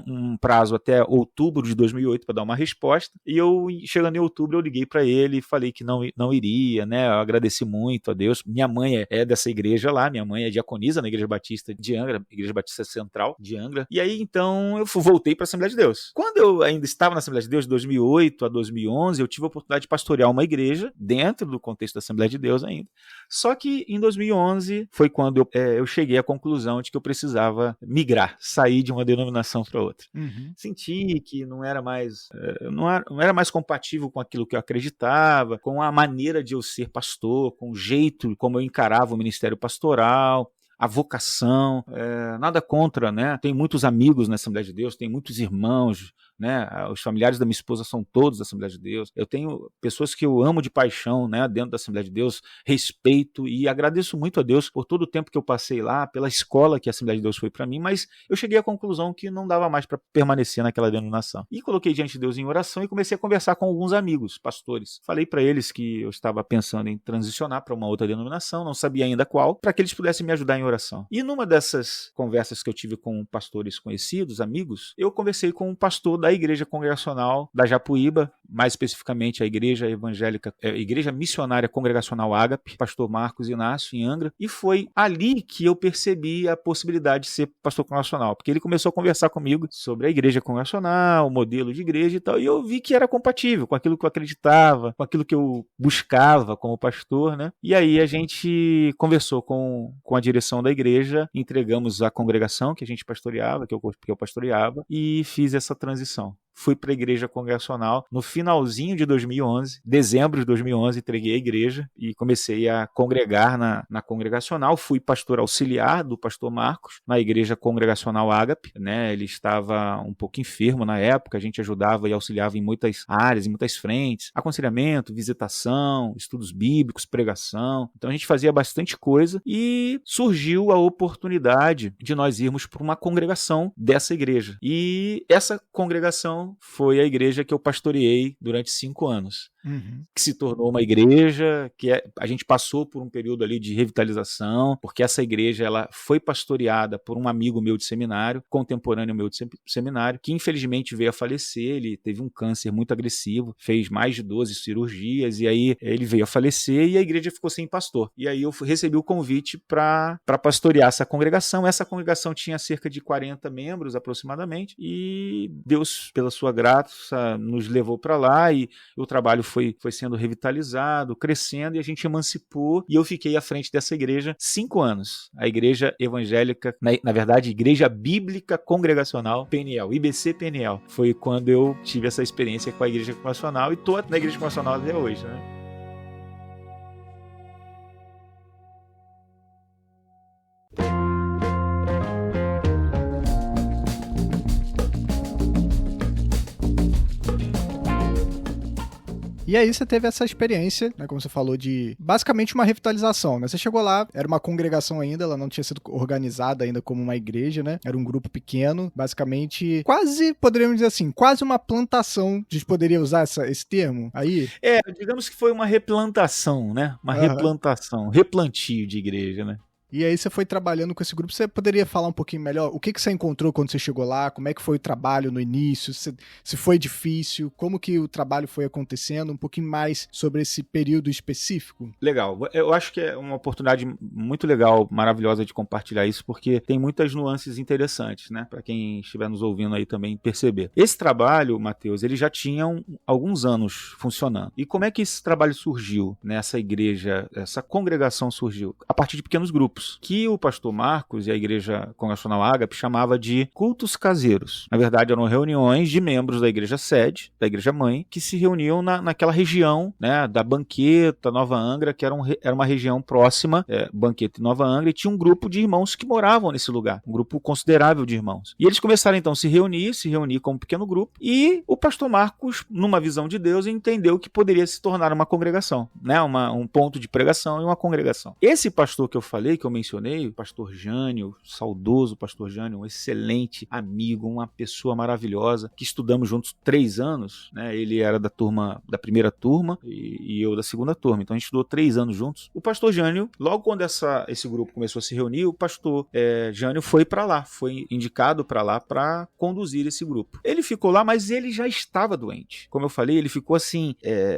um prazo até outubro de 2008 para dar uma resposta, e eu, chegando em outubro, eu liguei para ele e falei que não iria, né? Eu agradeci muito a Deus. Minha mãe é dessa igreja lá, minha mãe é diaconisa na Igreja Batista de Angra, Igreja Batista Central de Angra, e aí então eu voltei para a Assembleia de Deus. Quando eu ainda estava na Assembleia de Deus, de 2008 a 2011, eu tive a oportunidade de pastorear uma igreja, dentro do contexto da Assembleia de Deus ainda. Só que em 2011 foi quando eu cheguei à conclusão de que eu precisava migrar, sair de uma denominação para outra. Uhum. Senti que não era mais compatível com aquilo que eu acreditava, com a maneira de eu ser pastor, com o jeito como eu encarava o ministério pastoral, a vocação, nada contra, né? Tem muitos amigos na Assembleia de Deus, tem muitos irmãos, né? Os familiares da minha esposa são todos da Assembleia de Deus. Eu tenho pessoas que eu amo de paixão, né? Dentro da Assembleia de Deus, respeito e agradeço muito a Deus por todo o tempo que eu passei lá, pela escola que a Assembleia de Deus foi para mim, mas eu cheguei à conclusão que não dava mais para permanecer naquela denominação. E coloquei diante de Deus em oração e comecei a conversar com alguns amigos, pastores. Falei para eles que eu estava pensando em transicionar para uma outra denominação, não sabia ainda qual, para que eles pudessem me ajudar em oração. E numa dessas conversas que eu tive com pastores conhecidos, amigos, eu conversei com um pastor da Igreja Congregacional da Japuíba, mais especificamente a Igreja Evangélica, Igreja Missionária Congregacional Ágape, pastor Marcos Inácio, em Angra, e foi ali que eu percebi a possibilidade de ser pastor congregacional, porque ele começou a conversar comigo sobre a Igreja Congregacional, o modelo de igreja e tal, e eu vi que era compatível com aquilo que eu acreditava, com aquilo que eu buscava como pastor, né? E aí a gente conversou com a direção da igreja, entregamos a congregação que a gente pastoreava, que eu pastoreava, e fiz essa transição. Fui para a Igreja Congregacional no finalzinho de 2011, dezembro de 2011, entreguei a igreja e comecei a congregar na Congregacional. Fui pastor auxiliar do pastor Marcos na Igreja Congregacional Ágape, né? Ele estava um pouco enfermo na época, a gente ajudava e auxiliava em muitas áreas, em muitas frentes, aconselhamento, visitação, estudos bíblicos, pregação. Então a gente fazia bastante coisa e surgiu a oportunidade de nós irmos para uma congregação dessa igreja. E essa congregação foi a igreja que eu pastoreei durante 5 anos. Uhum. Que se tornou uma igreja que a gente passou por um período ali de revitalização, porque essa igreja ela foi pastoreada por um amigo meu de seminário, contemporâneo meu de seminário, que infelizmente veio a falecer. Ele teve um câncer muito agressivo, fez mais de 12 cirurgias, e aí ele veio a falecer e a igreja ficou sem pastor. E aí eu recebi o convite para pastorear essa congregação. Essa congregação tinha cerca de 40 membros aproximadamente, e Deus, pela sua graça, nos levou para lá, e o trabalho foi sendo revitalizado, crescendo, e a gente emancipou, e eu fiquei à frente dessa igreja 5 anos. A Igreja Evangélica, na verdade, Igreja Bíblica Congregacional PNL, IBC PNL. Foi quando eu tive essa experiência com a Igreja Congregacional, e estou na Igreja Congregacional até hoje, né? E E aí você teve essa experiência, né, como você falou, de basicamente uma revitalização, né? Você chegou lá, era uma congregação ainda, ela não tinha sido organizada ainda como uma igreja, né? Era um grupo pequeno, basicamente, quase, poderíamos dizer assim, quase uma plantação, a gente poderia usar esse termo aí? Digamos que foi uma replantação, né? Uma Aham. replantação, replantio de igreja, né? E aí você foi trabalhando com esse grupo, você poderia falar um pouquinho melhor? O que você encontrou quando você chegou lá? Como é que foi o trabalho no início? Se foi difícil? Como que o trabalho foi acontecendo? Um pouquinho mais sobre esse período específico? Legal. Eu acho que é uma oportunidade muito legal, maravilhosa de compartilhar isso, porque tem muitas nuances interessantes, né? Para quem estiver nos ouvindo aí também perceber. Esse trabalho, Matheus, ele já tinha alguns anos funcionando. E como é que esse trabalho surgiu nessa igreja, essa congregação surgiu? A partir de pequenos grupos, que o pastor Marcos e a Igreja Congregacional Ágape chamava de cultos caseiros. Na verdade, eram reuniões de membros da igreja sede, da igreja mãe, que se reuniam naquela região, né, da Banqueta, Nova Angra, que era uma região próxima, Banqueta e Nova Angra, e tinha um grupo de irmãos que moravam nesse lugar, um grupo considerável de irmãos. E eles começaram então a se reunir como um pequeno grupo, e o pastor Marcos, numa visão de Deus, entendeu que poderia se tornar uma congregação, né, um ponto de pregação e uma congregação. Esse pastor que eu falei, que eu mencionei, o pastor Jânio, saudoso pastor Jânio, um excelente amigo, uma pessoa maravilhosa, que estudamos juntos 3 anos, né? Ele era da primeira turma e eu da segunda turma, então a gente estudou 3 anos juntos. O pastor Jânio, logo quando esse grupo começou a se reunir, o pastor Jânio foi para lá, foi indicado para lá para conduzir esse grupo. Ele ficou lá, mas ele já estava doente. Como eu falei, ele ficou assim,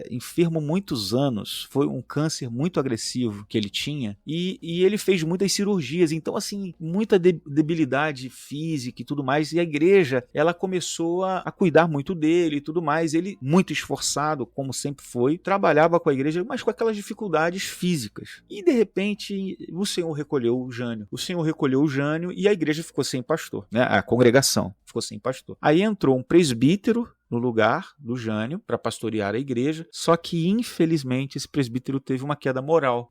enfermo muitos anos, foi um câncer muito agressivo que ele tinha, e ele fez muitas cirurgias, então assim, muita debilidade física e tudo mais, e a igreja, ela começou a cuidar muito dele e tudo mais. Ele, muito esforçado, como sempre foi, trabalhava com a igreja, mas com aquelas dificuldades físicas. E de repente, o Senhor recolheu o Jânio e a igreja ficou sem pastor, né? A congregação ficou sem pastor. Aí entrou um presbítero no lugar do Jânio para pastorear a igreja, só que infelizmente esse presbítero teve uma queda moral.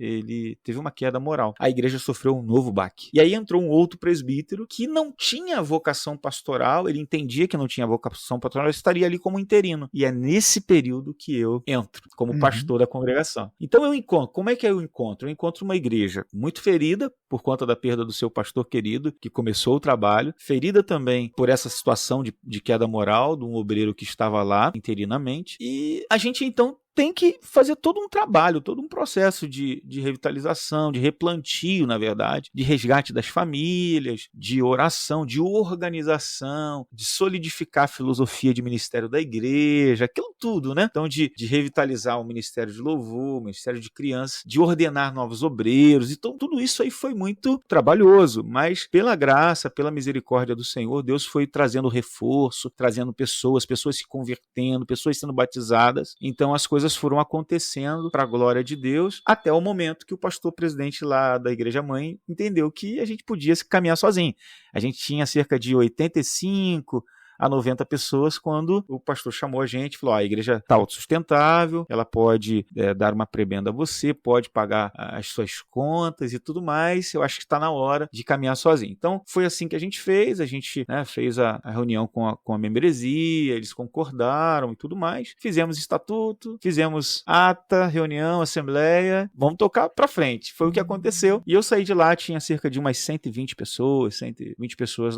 A igreja sofreu um novo baque. E aí entrou um outro presbítero que não tinha vocação pastoral, ele entendia que não tinha vocação pastoral, ele estaria ali como interino. E é nesse período que eu entro como pastor da congregação. Então eu encontro, como é que eu encontro? Eu encontro uma igreja muito ferida por conta da perda do seu pastor querido, que começou o trabalho, ferida também por essa situação de queda moral de um obreiro que estava lá interinamente, e a gente então tem que fazer todo um trabalho, todo um processo de revitalização, de replantio, na verdade, de resgate das famílias, de oração, de organização, de solidificar a filosofia de ministério da igreja, aquilo tudo, né? Então, de revitalizar o ministério de louvor, o ministério de crianças, de ordenar novos obreiros. Então, tudo isso aí foi muito trabalhoso, mas pela graça, pela misericórdia do Senhor, Deus foi trazendo reforço, trazendo pessoas se convertendo, pessoas sendo batizadas. Então, as coisas foram acontecendo para a glória de Deus, até o momento que o pastor presidente lá da igreja mãe entendeu que a gente podia se caminhar sozinho. A gente tinha cerca de 85 a 90 pessoas, quando o pastor chamou a gente e falou: a igreja está autossustentável, ela pode dar uma prebenda a você, pode pagar as suas contas e tudo mais, eu acho que está na hora de caminhar sozinho. Então foi assim que a gente fez fez a reunião com a membresia, eles concordaram e tudo mais, fizemos estatuto, fizemos ata, reunião, assembleia, vamos tocar para frente. Foi o que aconteceu, e eu saí de lá, tinha cerca de umas 120 pessoas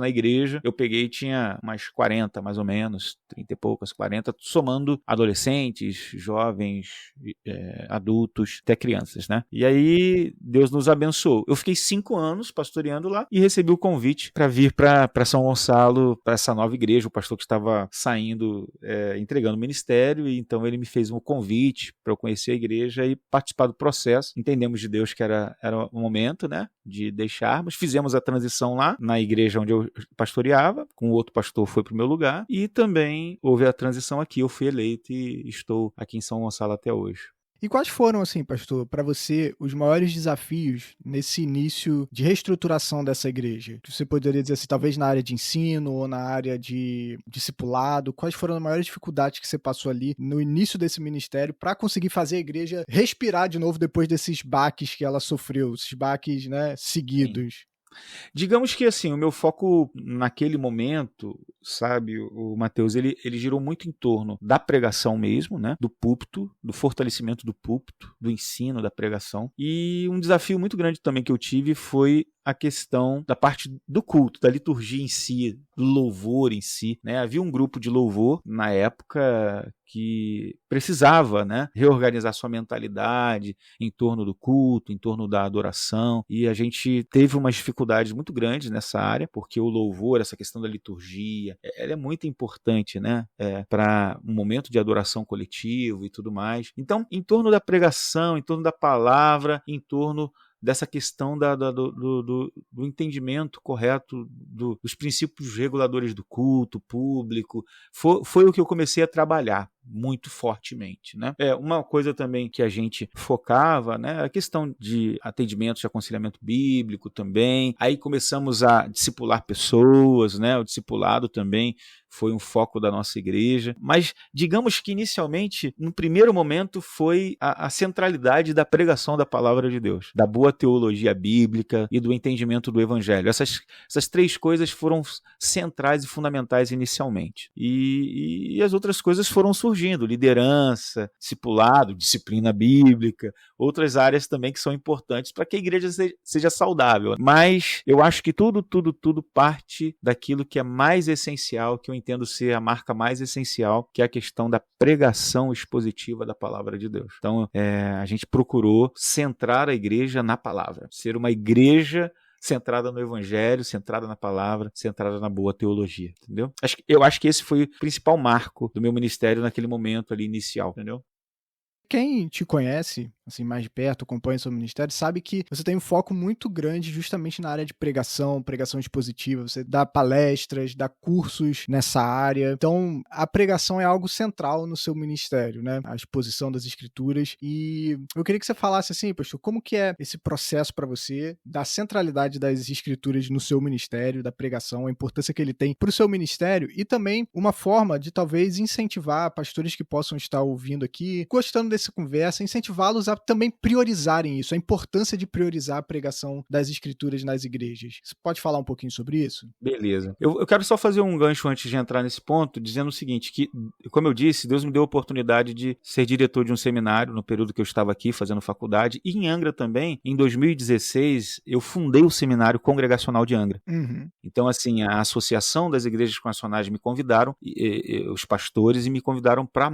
na igreja, eu peguei e tinha umas 40 mais ou menos, 30 e poucas, 40, somando adolescentes, jovens, adultos, até crianças, né? E aí Deus nos abençoou. Eu fiquei 5 anos pastoreando lá e recebi o convite para vir para São Gonçalo, para essa nova igreja. O pastor que estava saindo, entregando o ministério, e então ele me fez um convite para eu conhecer a igreja e participar do processo. Entendemos de Deus que era o momento, né, de deixarmos. Fizemos a transição lá na igreja onde eu pastoreava, com o outro pastor foi para o meu lugar, e também houve a transição aqui. Eu fui eleito e estou aqui em São Gonçalo até hoje. E quais foram, assim, pastor, para você, os maiores desafios nesse início de reestruturação dessa igreja? Você poderia dizer assim, talvez na área de ensino ou na área de discipulado, quais foram as maiores dificuldades que você passou ali no início desse ministério para conseguir fazer a igreja respirar de novo depois desses baques que ela sofreu, esses baques, né, seguidos? Digamos que assim, o meu foco naquele momento, sabe, o Mateus, ele girou muito em torno da pregação mesmo, né, do púlpito, do fortalecimento do púlpito, do ensino da pregação. E um desafio muito grande também que eu tive foi a questão da parte do culto, da liturgia em si, do louvor em si, né? Havia um grupo de louvor na época que precisava, né, reorganizar sua mentalidade em torno do culto, em torno da adoração, e a gente teve umas dificuldades muito grandes nessa área, porque o louvor, essa questão da liturgia, ela é muito importante, né, para um momento de adoração coletivo e tudo mais. Então, em torno da pregação, em torno da palavra, em torno dessa questão do entendimento correto dos princípios reguladores do culto público, foi o que eu comecei a trabalhar muito fortemente, né? Uma coisa também que a gente focava, né, a questão de atendimento de aconselhamento bíblico também. Aí começamos a discipular pessoas, né? O discipulado também foi um foco da nossa igreja, mas digamos que inicialmente, no primeiro momento, foi a centralidade da pregação da palavra de Deus, da boa teologia bíblica e do entendimento do evangelho. Essas três coisas foram centrais e fundamentais inicialmente. E as outras coisas foram surgindo, liderança, discipulado, disciplina bíblica, outras áreas também que são importantes para que a igreja seja saudável. Mas eu acho que tudo parte daquilo que é mais essencial, que eu entendo ser a marca mais essencial, que é a questão da pregação expositiva da palavra de Deus. Então, a gente procurou centrar a igreja na palavra, ser uma igreja centrada no evangelho, centrada na palavra, centrada na boa teologia, entendeu? Eu acho que esse foi o principal marco do meu ministério naquele momento ali inicial, entendeu? Quem te conhece, assim, mais de perto, acompanha seu ministério, sabe que você tem um foco muito grande justamente na área de pregação expositiva, você dá palestras, dá cursos nessa área. Então, a pregação é algo central no seu ministério, né? A exposição das escrituras. E eu queria que você falasse assim, pastor, como que é esse processo para você, da centralidade das escrituras no seu ministério, da pregação, a importância que ele tem para o seu ministério e também uma forma de talvez incentivar pastores que possam estar ouvindo aqui, gostando dessa conversa, incentivá-los a também priorizarem isso, a importância de priorizar a pregação das escrituras nas igrejas. Você pode falar um pouquinho sobre isso? Beleza. Eu quero só fazer um gancho antes de entrar nesse ponto, dizendo o seguinte, que, como eu disse, Deus me deu a oportunidade de ser diretor de um seminário no período que eu estava aqui fazendo faculdade, e em Angra também, em 2016, eu fundei o Seminário Congregacional de Angra. Uhum. Então, assim, a Associação das Igrejas Congregacionais me convidaram, os pastores, e me convidaram para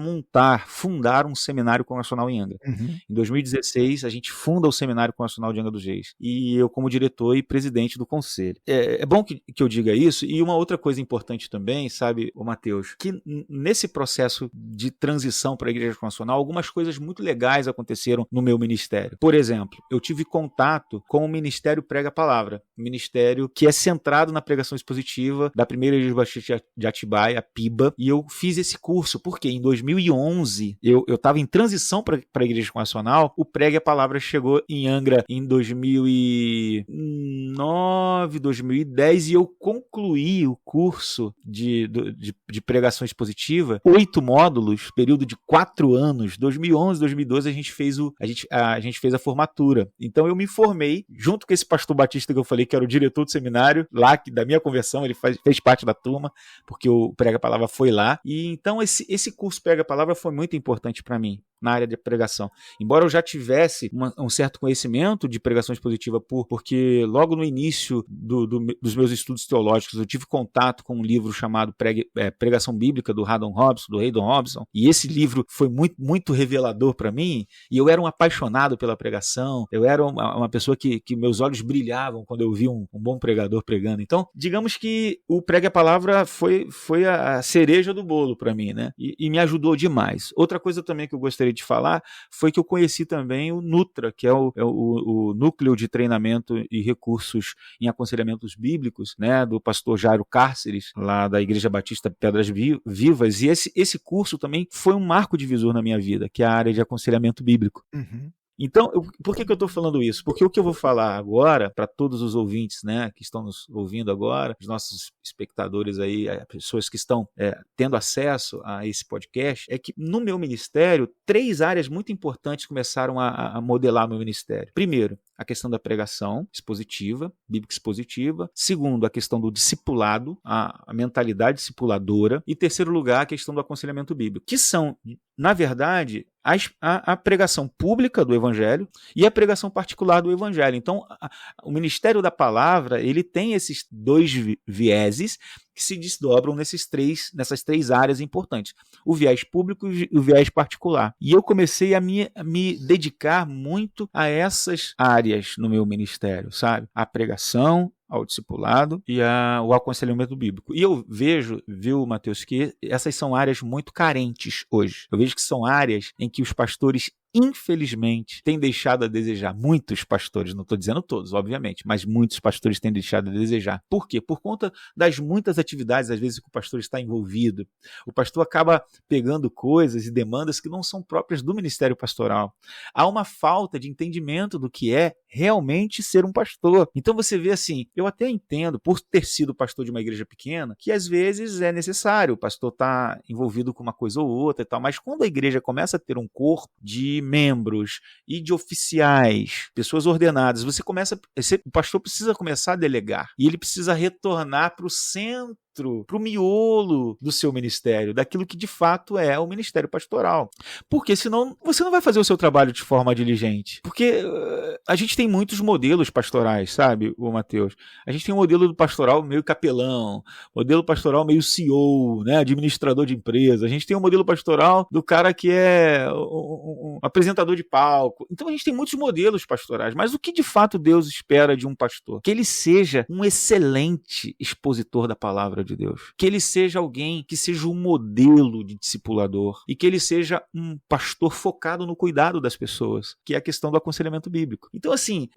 fundar um seminário congregacional em Angra. Uhum. Em 2016, a gente funda o Seminário Congregacional de Angra dos Reis, e eu como diretor e presidente do conselho. É bom que eu diga isso, e uma outra coisa importante também, sabe, ô Mateus, que nesse processo de transição para a Igreja Congregacional, algumas coisas muito legais aconteceram no meu ministério. Por exemplo, eu tive contato com o Ministério Prega a Palavra, um ministério que é centrado na pregação expositiva da primeira Igreja Batista de Atibaia, a PIBA, e eu fiz esse curso, porque em 2011 eu estava em transição para a Igreja Congregacional, o Prega a Palavra chegou em Angra em 2009, 2010, e eu concluí o curso de pregação expositiva, 8 módulos, período de 4 anos, 2011, 2012, a gente fez a formatura. Então eu me formei, junto com esse pastor batista que eu falei, que era o diretor do seminário, lá da minha conversão, ele fez parte da turma, porque o Prega a Palavra foi lá, e então esse curso Prega a Palavra foi muito importante para mim, na área de pregação. Embora eu já tivesse um certo conhecimento de pregação expositiva, porque logo no início dos meus estudos teológicos eu tive contato com um livro chamado Pregação Bíblica, do Haddon Robson, e esse livro foi muito, muito revelador para mim, e eu era um apaixonado pela pregação, eu era uma pessoa que meus olhos brilhavam quando eu vi um bom pregador pregando. Então, digamos que o Prega a Palavra foi a cereja do bolo para mim, né? E me ajudou demais. Outra coisa também que eu gostaria de falar foi que eu conheci também o NUTRA, que é o Núcleo de Treinamento e Recursos em Aconselhamentos Bíblicos, né, do pastor Jairo Cárceres, lá da Igreja Batista Pedras Vivas, e esse curso também foi um marco divisor na minha vida, que é a área de aconselhamento bíblico. Uhum. Então, por que eu estou falando isso? Porque o que eu vou falar agora, para todos os ouvintes, né, que estão nos ouvindo agora, os nossos espectadores aí, pessoas que estão tendo acesso a esse podcast, é que no meu ministério, 3 áreas muito importantes começaram a modelar meu ministério. Primeiro, a questão da pregação expositiva, bíblica expositiva. Segundo, a questão do discipulado, a mentalidade discipuladora. E terceiro lugar, a questão do aconselhamento bíblico, que são, na verdade, a pregação pública do Evangelho e a pregação particular do Evangelho. Então, o ministério da palavra, ele tem esses dois vieses que se desdobram nessas três áreas importantes: o viés público e o viés particular. E eu comecei a me dedicar muito a essas áreas no meu ministério, sabe? A pregação, ao discipulado e ao aconselhamento bíblico. E eu vejo, viu, Mateus, que essas são áreas muito carentes hoje. Eu vejo que são áreas em que os pastores, infelizmente, têm deixado a desejar. Muitos pastores, não estou dizendo todos, obviamente, mas muitos pastores têm deixado a desejar. Por quê? Por conta das muitas atividades, às vezes, que o pastor está envolvido. O pastor acaba pegando coisas e demandas que não são próprias do ministério pastoral. Há uma falta de entendimento do que é realmente ser um pastor. Então você vê assim, eu até entendo, por ter sido pastor de uma igreja pequena, que às vezes é necessário o pastor estar envolvido com uma coisa ou outra e tal, mas quando a igreja começa a ter um corpo de membros e de oficiais, pessoas ordenadas, o pastor precisa começar a delegar e ele precisa retornar para o centro, para o miolo do seu ministério, daquilo que de fato é o ministério pastoral. Porque senão você não vai fazer o seu trabalho de forma diligente. Porque a gente tem muitos modelos pastorais, sabe, o Mateus? A gente tem um modelo do pastoral meio capelão, modelo pastoral meio CEO, né, administrador de empresa. A gente tem um modelo pastoral do cara que é um apresentador de palco. Então a gente tem muitos modelos pastorais. Mas o que de fato Deus espera de um pastor? Que ele seja um excelente expositor da palavra de Deus, que ele seja alguém que seja um modelo de discipulador e que ele seja um pastor focado no cuidado das pessoas, que é a questão do aconselhamento bíblico. Então assim,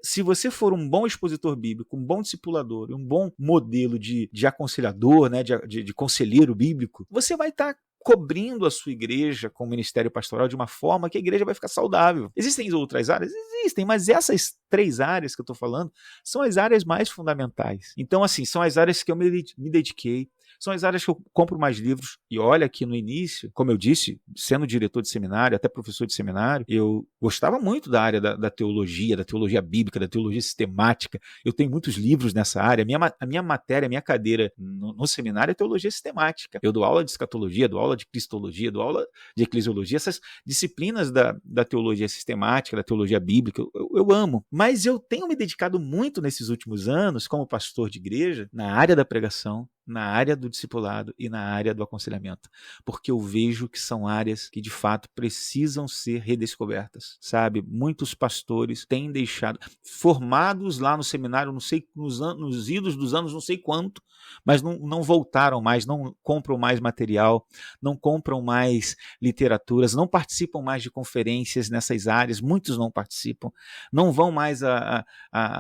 se você for um bom expositor bíblico, um bom discipulador, um bom modelo de aconselhador, né, de conselheiro bíblico, você vai estar cobrindo a sua igreja com o ministério pastoral de uma forma que a igreja vai ficar saudável. Existem outras áreas? Existem, mas essas três áreas que eu estou falando são as áreas mais fundamentais. Então, assim, são as áreas que eu me dediquei, são as áreas que eu compro mais livros. E olha que no início, como eu disse, sendo diretor de seminário, até professor de seminário, eu gostava muito da área da teologia bíblica, da teologia sistemática. Eu tenho muitos livros nessa área. A minha matéria, a minha cadeira no seminário é teologia sistemática. Eu dou aula de escatologia, dou aula de cristologia, dou aula de eclesiologia. Essas disciplinas da teologia sistemática, da teologia bíblica, eu amo. Mas eu tenho me dedicado muito nesses últimos anos, como pastor de igreja, na área da pregação, na área do discipulado e na área do aconselhamento, porque eu vejo que são áreas que de fato precisam ser redescobertas, sabe? Muitos pastores têm deixado, formados lá no seminário, não sei, nos idos dos anos não sei quanto, mas não voltaram mais, não compram mais material, não compram mais literaturas, não participam mais de conferências nessas áreas, muitos não participam, não vão mais a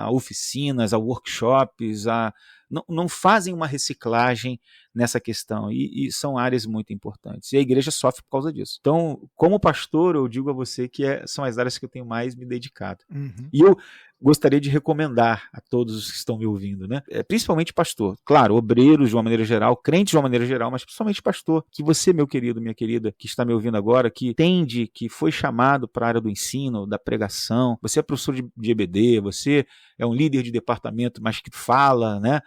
oficinas, a workshops, não fazem uma reciclagem nessa questão, e são áreas muito importantes, e a igreja sofre por causa disso. Então, como pastor, eu digo a você que são as áreas que eu tenho mais me dedicado. Uhum. E eu gostaria de recomendar a todos os que estão me ouvindo, né? Principalmente pastor, claro, obreiros de uma maneira geral, crentes de uma maneira geral, mas principalmente pastor, que você, meu querido, minha querida, que está me ouvindo agora, que foi chamado para a área do ensino, da pregação, você é professor de EBD, você é um líder de departamento, mas que fala, né?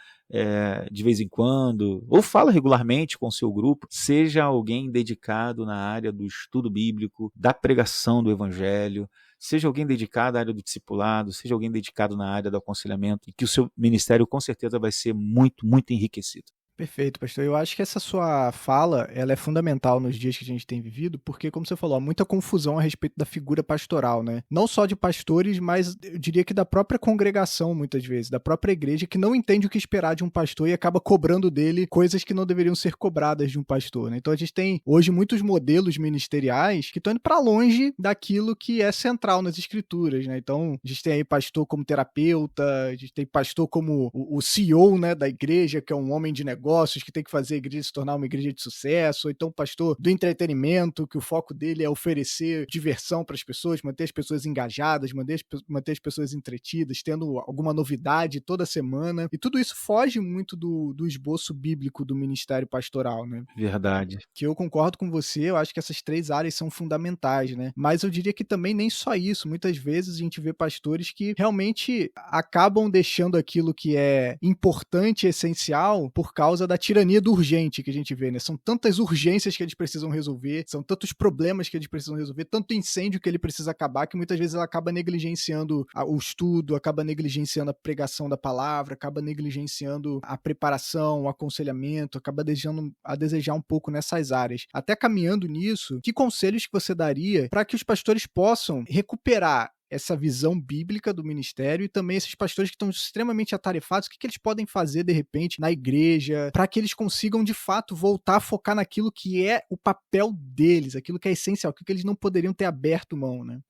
De vez em quando, ou fala regularmente com o seu grupo, seja alguém dedicado na área do estudo bíblico, da pregação do evangelho, seja alguém dedicado à área do discipulado, seja alguém dedicado na área do aconselhamento, e que o seu ministério com certeza vai ser muito, muito enriquecido. Perfeito, pastor. Eu acho que essa sua fala, ela é fundamental nos dias que a gente tem vivido, porque, como você falou, há muita confusão a respeito da figura pastoral, né? Não só de pastores, mas eu diria que da própria congregação, muitas vezes, da própria igreja, que não entende o que esperar de um pastor e acaba cobrando dele coisas que não deveriam ser cobradas de um pastor, né? Então a gente tem hoje muitos modelos ministeriais que estão indo para longe daquilo que é central nas escrituras, né? Então a gente tem aí pastor como terapeuta, a gente tem pastor como o CEO, né, da igreja, que é um homem de negócio, negócios, que tem que fazer a igreja se tornar uma igreja de sucesso, ou então pastor do entretenimento, que o foco dele é oferecer diversão para as pessoas, manter as pessoas engajadas, manter as pessoas entretidas, tendo alguma novidade toda semana. E tudo isso foge muito do esboço bíblico do ministério pastoral, né? Verdade. Que eu concordo com você, eu acho que essas 3 áreas são fundamentais, né? Mas eu diria que também nem só isso. Muitas vezes a gente vê pastores que realmente acabam deixando aquilo que é importante e essencial por causa da tirania do urgente que a gente vê, né? São tantas urgências que eles precisam resolver, são tantos problemas que eles precisam resolver, tanto incêndio que ele precisa acabar, que muitas vezes ela acaba negligenciando o estudo, acaba negligenciando a pregação da palavra, acaba negligenciando a preparação, o aconselhamento, acaba deixando a desejar um pouco nessas áreas. Até caminhando nisso, que conselhos que você daria para que os pastores possam recuperar essa visão bíblica do ministério e também esses pastores que estão extremamente atarefados, o que eles podem fazer de repente na igreja para que eles consigam de fato voltar a focar naquilo que é o papel deles, aquilo que é essencial, aquilo que eles não poderiam ter aberto mão, né?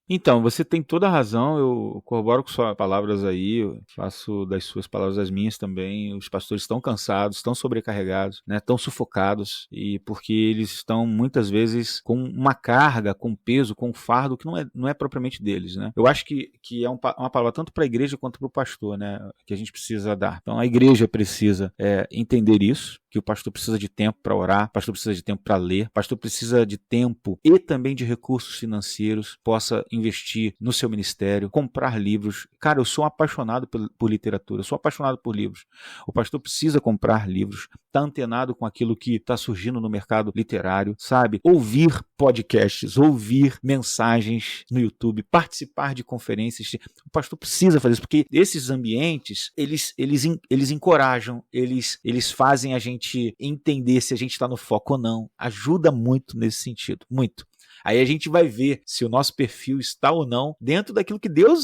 Então, você tem toda a razão, eu corroboro com suas palavras aí, eu faço das suas palavras as minhas também. Os pastores estão cansados, estão sobrecarregados, né, estão sufocados, e porque eles estão muitas vezes com uma carga, com peso, com um fardo que não é propriamente deles, né? Eu acho que é uma palavra tanto para a igreja quanto para o pastor, né, que a gente precisa dar. Então, a igreja precisa entender isso, que o pastor precisa de tempo para orar, o pastor precisa de tempo para ler, o pastor precisa de tempo e também de recursos financeiros, possa investir no seu ministério, comprar livros. Cara, eu sou apaixonado por literatura, eu sou apaixonado por livros. O pastor precisa comprar livros, tá antenado com aquilo que está surgindo no mercado literário, sabe? Ouvir podcasts, ouvir mensagens no YouTube, participar de conferências. O pastor precisa fazer isso, porque esses ambientes, eles encorajam, eles fazem a gente entender se a gente está no foco ou não. Ajuda muito nesse sentido, muito. Aí a gente vai ver se o nosso perfil está ou não dentro daquilo que Deus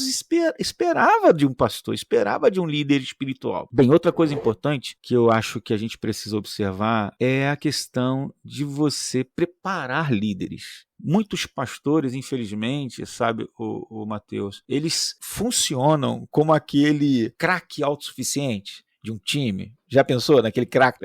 esperava de um pastor, esperava de um líder espiritual. Bem, outra coisa importante que eu acho que a gente precisa observar é a questão de você preparar líderes. Muitos pastores, infelizmente, sabe, o Mateus, eles funcionam como aquele craque autossuficiente de um time. Já pensou naquele craque?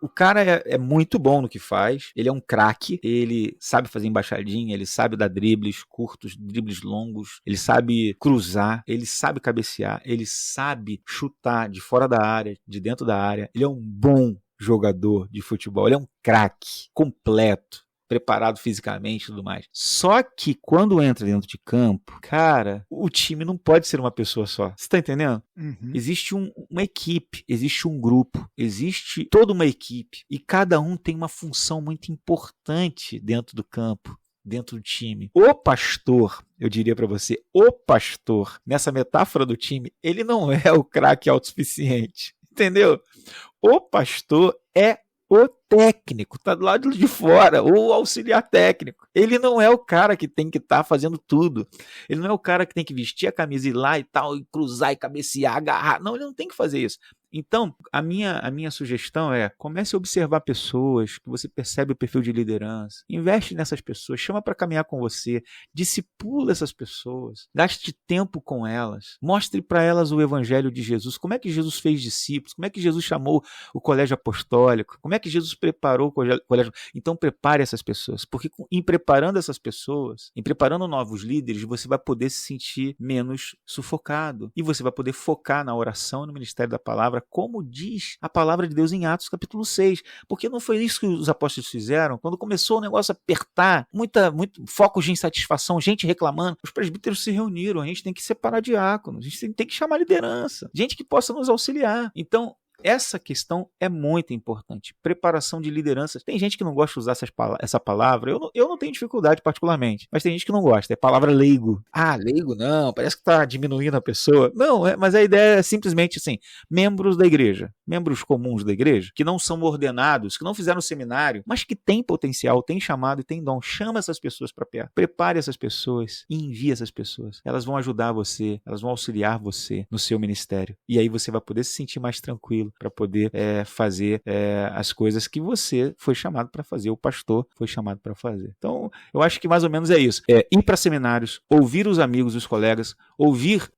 O cara é muito bom no que faz, ele é um craque, ele sabe fazer embaixadinha, ele sabe dar dribles curtos, dribles longos, ele sabe cruzar, ele sabe cabecear, ele sabe chutar de fora da área, de dentro da área, ele é um bom jogador de futebol, ele é um craque completo, preparado fisicamente e tudo mais. Só que quando entra dentro de campo, cara, o time não pode ser uma pessoa só. Você tá entendendo? Uhum. Existe uma equipe, existe um grupo, existe toda uma equipe e cada um tem uma função muito importante dentro do campo, dentro do time. O pastor, eu diria para você, o pastor, nessa metáfora do time, ele não é o craque autossuficiente, entendeu? O pastor é o técnico, tá do lado de fora, o auxiliar técnico. Ele não é o cara que tem que estar fazendo tudo. Ele não é o cara que tem que vestir a camisa e ir lá e tal, e cruzar e cabecear, agarrar. Não, ele não tem que fazer isso. Então, a minha sugestão é, comece a observar pessoas que você percebe o perfil de liderança, investe nessas pessoas, chama para caminhar com você, discipula essas pessoas, gaste tempo com elas, mostre para elas o evangelho de Jesus, como é que Jesus fez discípulos, como é que Jesus chamou o colégio apostólico, como é que Jesus preparou o colégio. Então, prepare essas pessoas, porque em preparando essas pessoas, em preparando novos líderes, você vai poder se sentir menos sufocado e você vai poder focar na oração e no ministério da palavra, como diz a palavra de Deus em Atos capítulo 6, porque não foi isso que os apóstolos fizeram, quando começou o negócio a apertar, muito focos de insatisfação, gente reclamando, os presbíteros se reuniram, a gente tem que separar diáconos, a gente tem que chamar liderança, gente que possa nos auxiliar. Então, essa questão é muito importante. Preparação de lideranças. Tem gente que não gosta de usar essa palavra. Eu não tenho dificuldade particularmente, mas tem gente que não gosta. É palavra leigo. Ah, leigo não, parece que está diminuindo a pessoa. Não, mas a ideia é simplesmente assim, membros da igreja, membros comuns da igreja, que não são ordenados, que não fizeram seminário, mas que têm potencial, têm chamado e têm dom. Chama essas pessoas para perto. Prepare essas pessoas e envie essas pessoas. Elas vão ajudar você, elas vão auxiliar você no seu ministério. E aí você vai poder se sentir mais tranquilo para poder fazer as coisas que você foi chamado para fazer, o pastor foi chamado para fazer. Então, eu acho que mais ou menos é isso. Ir para seminários, ouvir os amigos, os colegas, ouvir,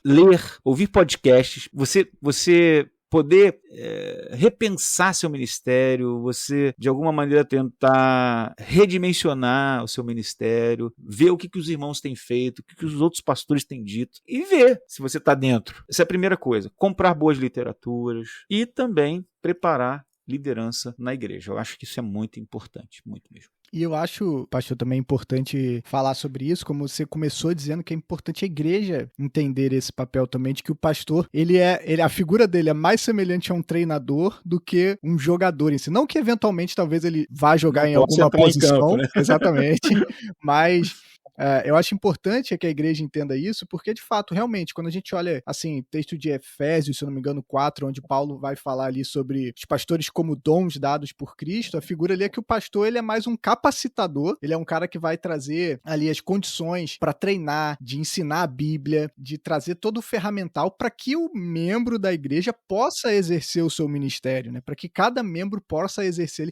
ler, ouvir podcasts. Você poder repensar seu ministério, você de alguma maneira tentar redimensionar o seu ministério, ver o que os irmãos têm feito, o que os outros pastores têm dito e ver se você está dentro. Essa é a primeira coisa. Comprar boas literaturas e também preparar liderança na igreja. Eu acho que isso é muito importante, muito mesmo. E eu acho, pastor, também importante falar sobre isso, como você começou dizendo que é importante a igreja entender esse papel também, de que o pastor, a figura dele é mais semelhante a um treinador do que um jogador em si. Não que eventualmente talvez ele vá jogar em alguma posição, em campo, né? Exatamente, mas eu acho importante que a igreja entenda isso, porque de fato, realmente, quando a gente olha, assim, texto de Efésios, se eu não me engano, 4, onde Paulo vai falar ali sobre os pastores como dons dados por Cristo, a figura ali é que o pastor, ele é mais um capacitador, ele é um cara que vai trazer ali as condições para treinar, de ensinar a Bíblia, de trazer todo o ferramental para que o membro da igreja possa exercer o seu ministério, né? Para que cada membro possa exercer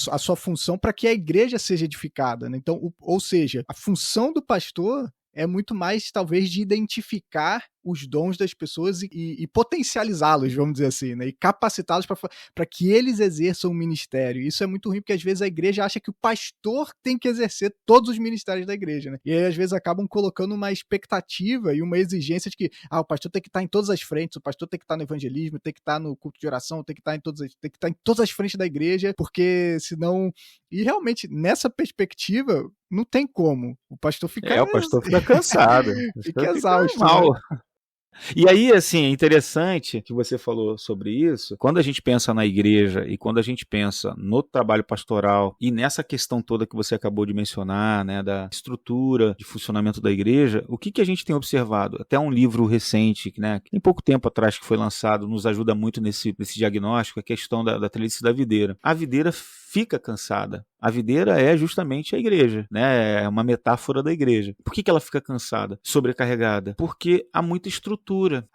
a sua função, para que a igreja seja edificada, né? Então, ou seja, a função do pastor é muito mais, talvez, de identificar os dons das pessoas e potencializá-los, vamos dizer assim, né? E capacitá-los para que eles exerçam o ministério. Isso é muito ruim, porque às vezes a igreja acha que o pastor tem que exercer todos os ministérios da igreja, né? E aí, às vezes, acabam colocando uma expectativa e uma exigência de que o pastor tem que estar em todas as frentes, o pastor tem que estar no evangelismo, tem que estar no culto de oração, tem que estar em todas as frentes da igreja, porque senão... E realmente, nessa perspectiva, não tem como. O pastor fica... o pastor fica cansado. Fica exausto. Mal. Né? E aí, assim, é interessante que você falou sobre isso. Quando a gente pensa na igreja e quando a gente pensa no trabalho pastoral e nessa questão toda que você acabou de mencionar, né, da estrutura de funcionamento da igreja, o que a gente tem observado? Até um livro recente, né, que tem pouco tempo atrás que foi lançado, nos ajuda muito nesse diagnóstico, a questão da trelice da videira. A videira fica cansada. A videira é justamente a igreja, né? É uma metáfora da igreja. Por que ela fica cansada, sobrecarregada? Porque há muita estrutura,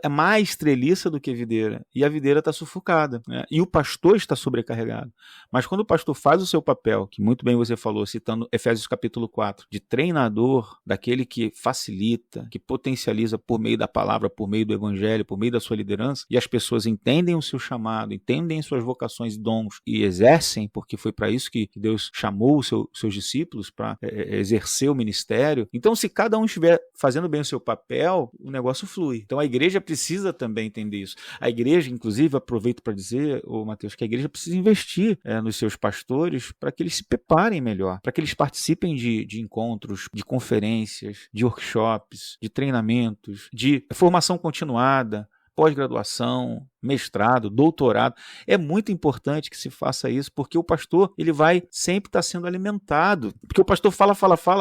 é mais treliça do que videira, e a videira está sufocada, né? E o pastor está sobrecarregado. Mas quando o pastor faz o seu papel, que muito bem você falou, citando Efésios capítulo 4, de treinador, daquele que facilita, que potencializa por meio da palavra, por meio do evangelho, por meio da sua liderança, e as pessoas entendem o seu chamado, entendem suas vocações e dons e exercem, porque foi para isso que Deus chamou os seus discípulos para exercer o ministério. Então, se cada um estiver fazendo bem o seu papel, o negócio flui. Então, a igreja precisa também entender isso. A igreja, inclusive, aproveito para dizer, Mateus, que a igreja precisa investir nos seus pastores para que eles se preparem melhor, para que eles participem de encontros, de conferências, de workshops, de treinamentos, de formação continuada, pós-graduação, mestrado, doutorado. É muito importante que se faça isso, porque o pastor, ele vai sempre estar sendo alimentado, porque o pastor fala,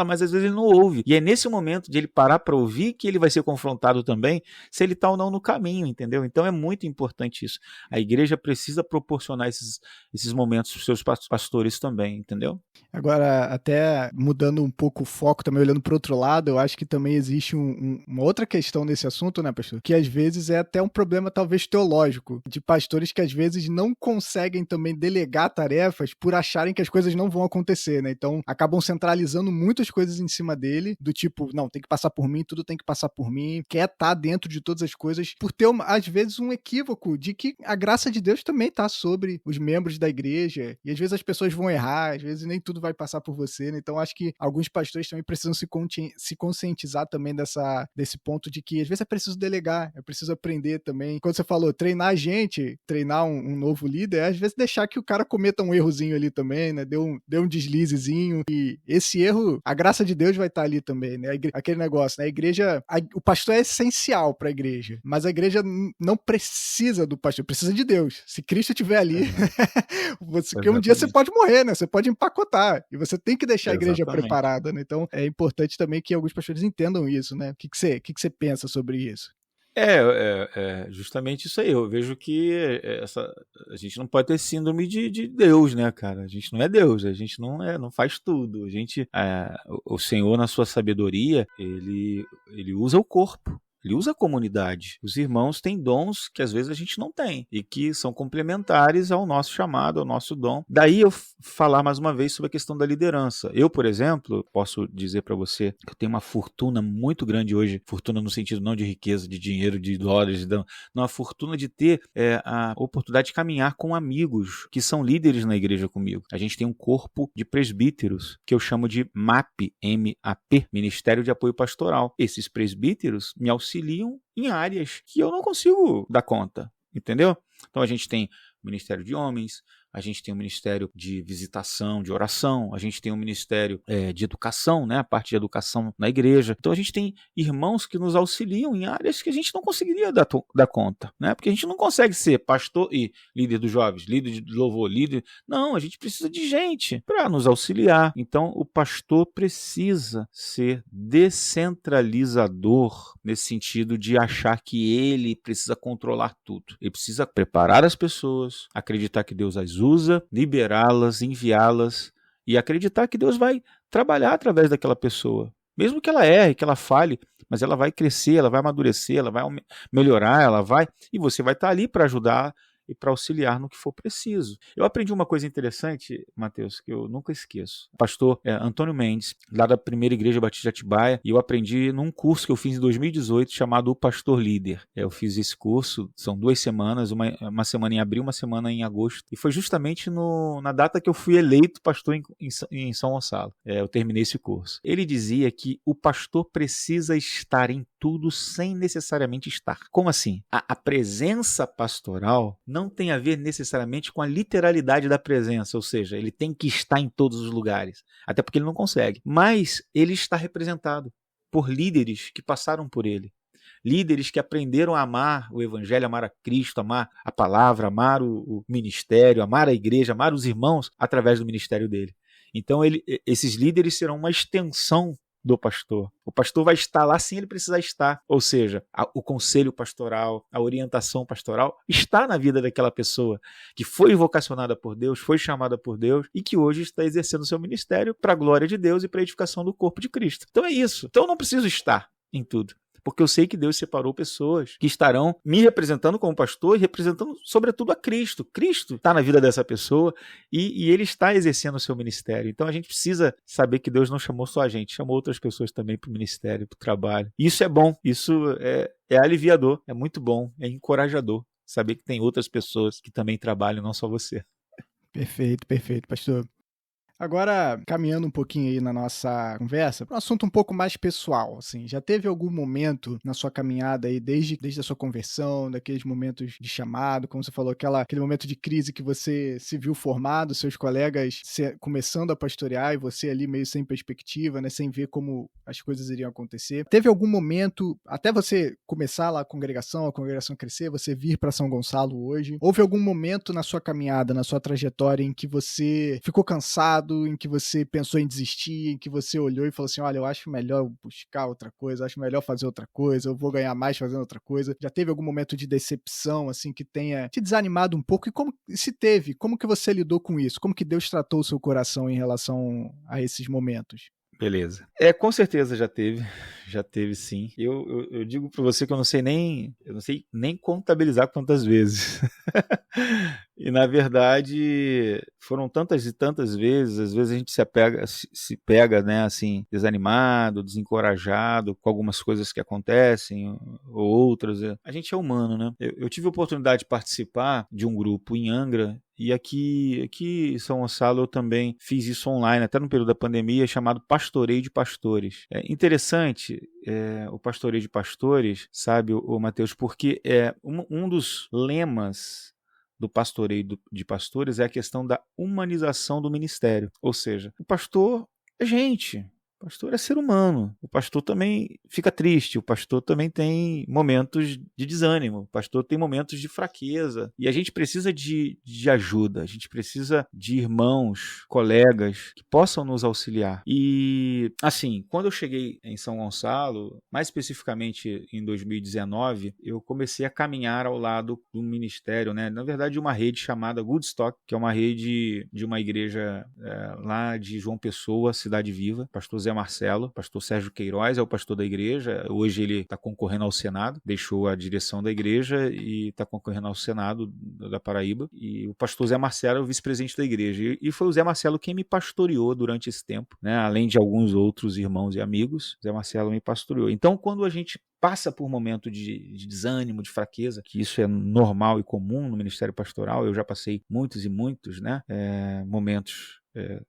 mas às vezes ele não ouve, e é nesse momento de ele parar para ouvir que ele vai ser confrontado também, se ele está ou não no caminho, entendeu? Então é muito importante isso. A igreja precisa proporcionar esses momentos para os seus pastores também, entendeu? Agora, até mudando um pouco o foco, também olhando para o outro lado, eu acho que também existe uma outra questão nesse assunto, né, pastor? Que às vezes é até um problema talvez teológico, de pastores que às vezes não conseguem também delegar tarefas por acharem que as coisas não vão acontecer, né? Então, acabam centralizando muitas coisas em cima dele, do tipo, não, tem que passar por mim, tudo tem que passar por mim, quer estar dentro de todas as coisas, por ter, às vezes, um equívoco de que a graça de Deus também está sobre os membros da igreja, e às vezes as pessoas vão errar, às vezes nem tudo vai passar por você, né? Então, acho que alguns pastores também precisam se conscientizar também desse ponto de que, às vezes, é preciso delegar, é preciso aprender também. Quando você falou, treinar a gente, treinar um novo líder, é às vezes deixar que o cara cometa um errozinho ali também, né? Deu um deslizezinho, e esse erro, a graça de Deus vai estar ali também, né? Aquele negócio, né? A igreja, o pastor é essencial para a igreja, mas a igreja não precisa do pastor, precisa de Deus. Se Cristo estiver ali, porque um dia você pode morrer, né? Você pode empacotar, e você tem que deixar a igreja preparada, né? Então, é importante também que alguns pastores entendam isso, né? O que você pensa sobre isso? Justamente isso aí. Eu vejo que a gente não pode ter síndrome de Deus, né, cara? A gente não é Deus, a gente não faz tudo. O Senhor, na sua sabedoria, ele usa o corpo. ele usa a comunidade. Os irmãos têm dons que às vezes a gente não tem e que são complementares ao nosso chamado, ao nosso dom. Daí eu falar mais uma vez sobre a questão da liderança. Eu, por exemplo, posso dizer para você que eu tenho uma fortuna muito grande hoje, fortuna no sentido não de riqueza, de dinheiro, de dólares, não, a fortuna de ter a oportunidade de caminhar com amigos que são líderes na igreja comigo. A gente tem um corpo de presbíteros que eu chamo de MAP, M-A-P, Ministério de Apoio Pastoral. Esses presbíteros me auxiliam em áreas que eu não consigo dar conta, entendeu? Então a gente tem o Ministério de Homens, a gente tem o Ministério de Visitação, de Oração, a gente tem o Ministério de Educação, né, a parte de educação na igreja. Então a gente tem irmãos que nos auxiliam em áreas que a gente não conseguiria dar conta, né? Porque a gente não consegue ser pastor e líder dos jovens, líder de louvor, líder... Não, a gente precisa de gente para nos auxiliar. Então o pastor precisa ser descentralizador nesse sentido de achar que ele precisa controlar tudo. Ele precisa preparar as pessoas, acreditar que Deus as usa, liberá-las, enviá-las e acreditar que Deus vai trabalhar através daquela pessoa. Mesmo que ela erre, que ela falhe, mas ela vai crescer, ela vai amadurecer, ela vai melhorar, e você vai estar ali para ajudar e para auxiliar no que for preciso. Eu aprendi uma coisa interessante, Mateus, que eu nunca esqueço. O pastor Antônio Mendes, lá da Primeira Igreja Batista de Atibaia, e eu aprendi num curso que eu fiz em 2018 chamado O Pastor Líder. Eu fiz esse curso, são 2 semanas, uma semana em abril, uma semana em agosto, e foi justamente na data que eu fui eleito pastor em São Gonçalo. Eu terminei esse curso. Ele dizia que o pastor precisa estar em tudo sem necessariamente estar. Como assim? A presença pastoral não tem a ver necessariamente com a literalidade da presença, ou seja, ele tem que estar em todos os lugares, até porque ele não consegue. Mas ele está representado por líderes que passaram por ele. Líderes que aprenderam a amar o Evangelho, amar a Cristo, amar a palavra, amar o ministério, amar a igreja, amar os irmãos através do ministério dele. Então esses líderes serão uma extensão do pastor. O pastor vai estar lá sem ele precisar estar. Ou seja, o conselho pastoral, a orientação pastoral está na vida daquela pessoa que foi vocacionada por Deus, foi chamada por Deus e que hoje está exercendo o seu ministério para a glória de Deus e para a edificação do corpo de Cristo. Então é isso. Então eu não preciso estar em tudo. Porque eu sei que Deus separou pessoas que estarão me representando como pastor e representando, sobretudo, a Cristo. Cristo está na vida dessa pessoa e ele está exercendo o seu ministério. Então a gente precisa saber que Deus não chamou só a gente, chamou outras pessoas também para o ministério, para o trabalho. E isso é bom, isso é aliviador, é muito bom, é encorajador saber que tem outras pessoas que também trabalham, não só você. Perfeito, pastor. Agora, caminhando um pouquinho aí na nossa conversa, para um assunto um pouco mais pessoal, assim, já teve algum momento na sua caminhada aí, desde a sua conversão, daqueles momentos de chamado, como você falou, aquele momento de crise que você se viu formado, seus colegas começando a pastorear e você ali meio sem perspectiva, né, sem ver como as coisas iriam acontecer. Teve algum momento, até você começar lá a congregação crescer, você vir para São Gonçalo hoje, houve algum momento na sua caminhada, na sua trajetória em que você ficou cansado, em que você pensou em desistir, em que você olhou e falou assim, olha, eu acho melhor buscar outra coisa, eu acho melhor fazer outra coisa, eu vou ganhar mais fazendo outra coisa. Já teve algum momento de decepção, assim, que tenha te desanimado um pouco? E se teve, como que você lidou com isso? Como que Deus tratou o seu coração em relação a esses momentos? Beleza. Com certeza já teve sim. Eu digo para você que eu não sei nem contabilizar quantas vezes. E na verdade foram tantas e tantas vezes, às vezes a gente se pega, né, assim, desanimado, desencorajado com algumas coisas que acontecem ou outras. A gente é humano, né? Eu tive a oportunidade de participar de um grupo em Angra. E aqui em São Gonçalo eu também fiz isso online, até no período da pandemia, chamado Pastoreio de Pastores. É interessante o Pastoreio de Pastores, sabe, o Mateus, porque um dos lemas do Pastoreio de Pastores é a questão da humanização do ministério. Ou seja, o pastor é gente. O pastor é ser humano, o pastor também fica triste, o pastor também tem momentos de desânimo, o pastor tem momentos de fraqueza, e a gente precisa de ajuda, a gente precisa de irmãos, colegas que possam nos auxiliar. E, assim, quando eu cheguei em São Gonçalo, mais especificamente em 2019, eu comecei a caminhar ao lado do ministério, né? Na verdade, de uma rede chamada Goodstock, que é uma rede de uma igreja lá de João Pessoa, Cidade Viva, pastor Zé Zé Marcelo. Pastor Sérgio Queiroz é o pastor da igreja. Hoje ele está concorrendo ao Senado, deixou a direção da igreja e está concorrendo ao Senado da Paraíba. E o pastor Zé Marcelo é o vice-presidente da igreja. E foi o Zé Marcelo quem me pastoreou durante esse tempo, né? Além de alguns outros irmãos e amigos, Zé Marcelo me pastoreou. Então, quando a gente passa por momento de desânimo, de fraqueza, que isso é normal e comum no ministério pastoral, eu já passei muitos e muitos, né, momentos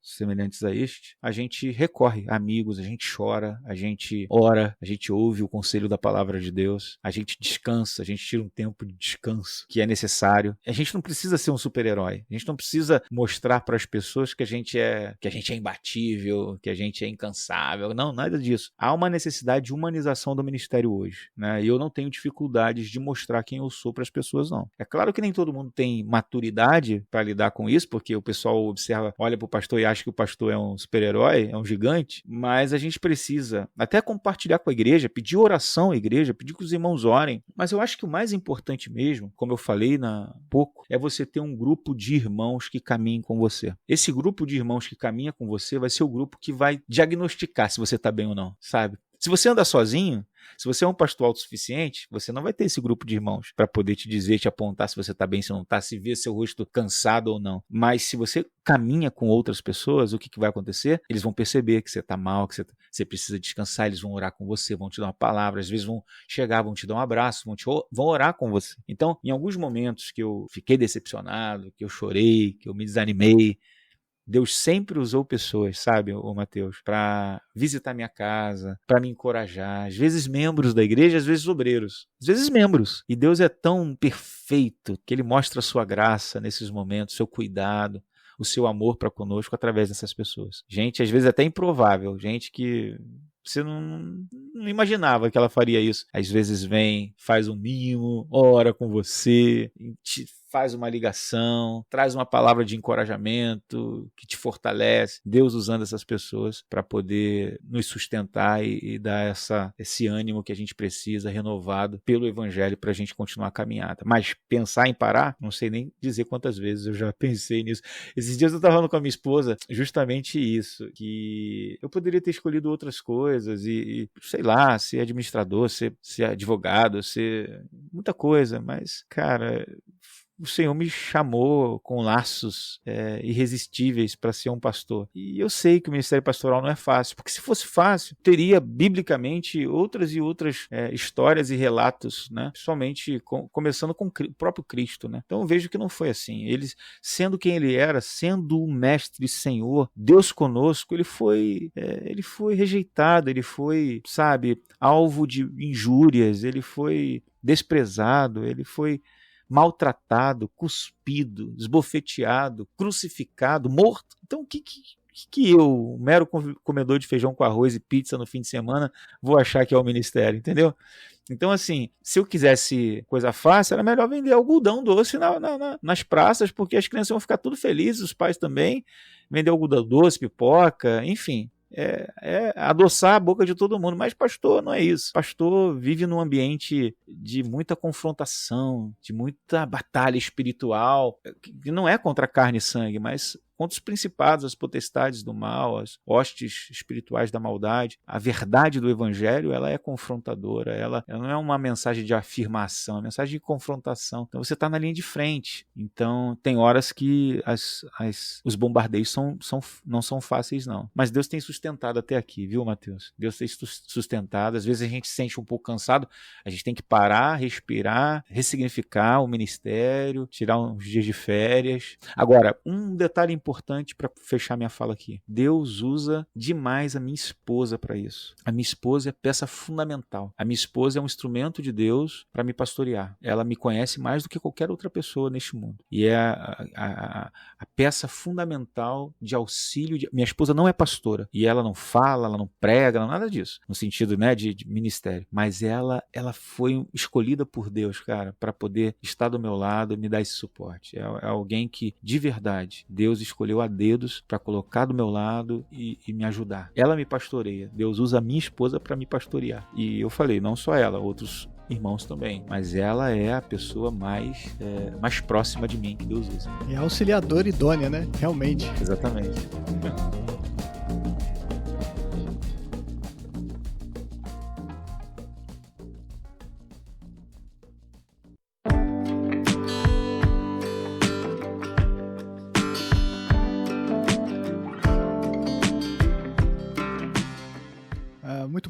semelhantes a este, a gente recorre a amigos, a gente chora, a gente ora, a gente ouve o conselho da palavra de Deus, a gente descansa, a gente tira um tempo de descanso que é necessário. A gente não precisa ser um super-herói, a gente não precisa mostrar para as pessoas que a gente é imbatível, que a gente é incansável, não, nada disso. Há uma necessidade de humanização do ministério hoje, né? E eu não tenho dificuldades de mostrar quem eu sou para as pessoas, não. É claro que nem todo mundo tem maturidade para lidar com isso, porque o pessoal observa, olha para o pastor e acha que o pastor é um super-herói, é um gigante, mas a gente precisa até compartilhar com a igreja, pedir oração à igreja, pedir que os irmãos orem, mas eu acho que o mais importante mesmo, como eu falei há pouco, é você ter um grupo de irmãos que caminhem com você. Esse grupo de irmãos que caminha com você vai ser o grupo que vai diagnosticar se você está bem ou não, sabe? Se você anda sozinho, se você é um pastor autossuficiente, você não vai ter esse grupo de irmãos para poder te dizer, te apontar se você está bem, se não está, se ver seu rosto cansado ou não. Mas se você caminha com outras pessoas, o que vai acontecer? Eles vão perceber que você está mal, que você precisa descansar, eles vão orar com você, vão te dar uma palavra, às vezes vão chegar, vão te dar um abraço, vão orar com você. Então, em alguns momentos que eu fiquei decepcionado, que eu chorei, que eu me desanimei, Deus sempre usou pessoas, sabe, Mateus, para visitar minha casa, para me encorajar. Às vezes membros da igreja, às vezes obreiros, às vezes membros. E Deus é tão perfeito que Ele mostra a sua graça nesses momentos, seu cuidado, o seu amor para conosco através dessas pessoas. Gente, às vezes até improvável, gente que você não imaginava que ela faria isso. Às vezes vem, faz um mimo, ora com você, te faz uma ligação, traz uma palavra de encorajamento que te fortalece. Deus usando essas pessoas para poder nos sustentar e dar esse ânimo que a gente precisa, renovado pelo Evangelho, para a gente continuar a caminhada. Mas pensar em parar, não sei nem dizer quantas vezes eu já pensei nisso. Esses dias eu estava falando com a minha esposa justamente isso, que eu poderia ter escolhido outras coisas e sei lá, ser administrador, ser advogado, ser muita coisa, mas, cara, o Senhor me chamou com laços irresistíveis para ser um pastor. E eu sei que o ministério pastoral não é fácil, porque se fosse fácil, teria biblicamente outras e outras histórias e relatos, né? Somente começando com o próprio Cristo, né? Então eu vejo que não foi assim. Ele, sendo quem ele era, sendo o mestre e Senhor, Deus conosco, ele foi rejeitado, ele foi, sabe, alvo de injúrias, ele foi desprezado, ele foi maltratado, cuspido, esbofeteado, crucificado, morto. Então, o que eu, mero comedor de feijão com arroz e pizza no fim de semana, vou achar que é o ministério, entendeu? Então, assim, se eu quisesse coisa fácil, era melhor vender algodão doce nas praças, porque as crianças vão ficar tudo felizes, os pais também, vender algodão doce, pipoca, enfim. Adoçar a boca de todo mundo, mas pastor não é isso. Pastor vive num ambiente de muita confrontação, de muita batalha espiritual, que não é contra carne e sangue, mas contra os principados, as potestades do mal, as hostes espirituais da maldade. A verdade do evangelho, ela é confrontadora, ela não é uma mensagem de afirmação, é uma mensagem de confrontação. Então você está na linha de frente. Então tem horas que os bombardeios não são fáceis, não. Mas Deus tem sustentado até aqui, viu, Mateus? Deus tem sustentado. Às vezes a gente se sente um pouco cansado, a gente tem que parar, respirar, ressignificar o ministério, tirar uns dias de férias. Agora, um detalhe importante para fechar minha fala aqui. Deus usa demais a minha esposa para isso. A minha esposa é peça fundamental. A minha esposa é um instrumento de Deus para me pastorear. Ela me conhece mais do que qualquer outra pessoa neste mundo. E é a peça fundamental de auxílio. Minha esposa não é pastora. E ela não fala, ela não prega, nada disso. No sentido, né, de ministério. Mas ela foi escolhida por Deus, cara, para poder estar do meu lado e me dar esse suporte. É alguém que, de verdade, Deus escolheu a dedos para colocar do meu lado e me ajudar. Ela me pastoreia. Deus usa a minha esposa para me pastorear. E eu falei, não só ela, outros irmãos também. Mas ela é a pessoa mais próxima de mim que Deus usa. É auxiliadora idônea, né? Realmente. Exatamente.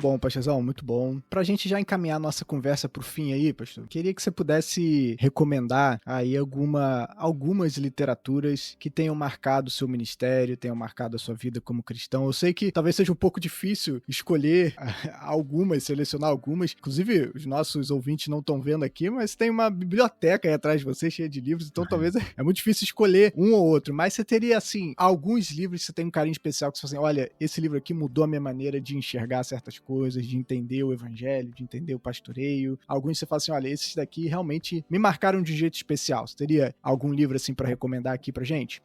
Muito bom, pastorzão, muito bom. Pra gente já encaminhar a nossa conversa pro fim aí, pastor, queria que você pudesse recomendar aí algumas literaturas que tenham marcado o seu ministério, tenham marcado a sua vida como cristão. Eu sei que talvez seja um pouco difícil escolher algumas, selecionar algumas. Inclusive, os nossos ouvintes não estão vendo aqui, mas tem uma biblioteca aí atrás de você, cheia de livros, então talvez é muito difícil escolher um ou outro. Mas você teria, assim, alguns livros que você tem um carinho especial, que você fala assim, olha, esse livro aqui mudou a minha maneira de enxergar certas coisas, de entender o evangelho, de entender o pastoreio. Alguns você fala assim, olha, esses daqui realmente me marcaram de um jeito especial. Você teria algum livro, assim, para recomendar aqui pra gente?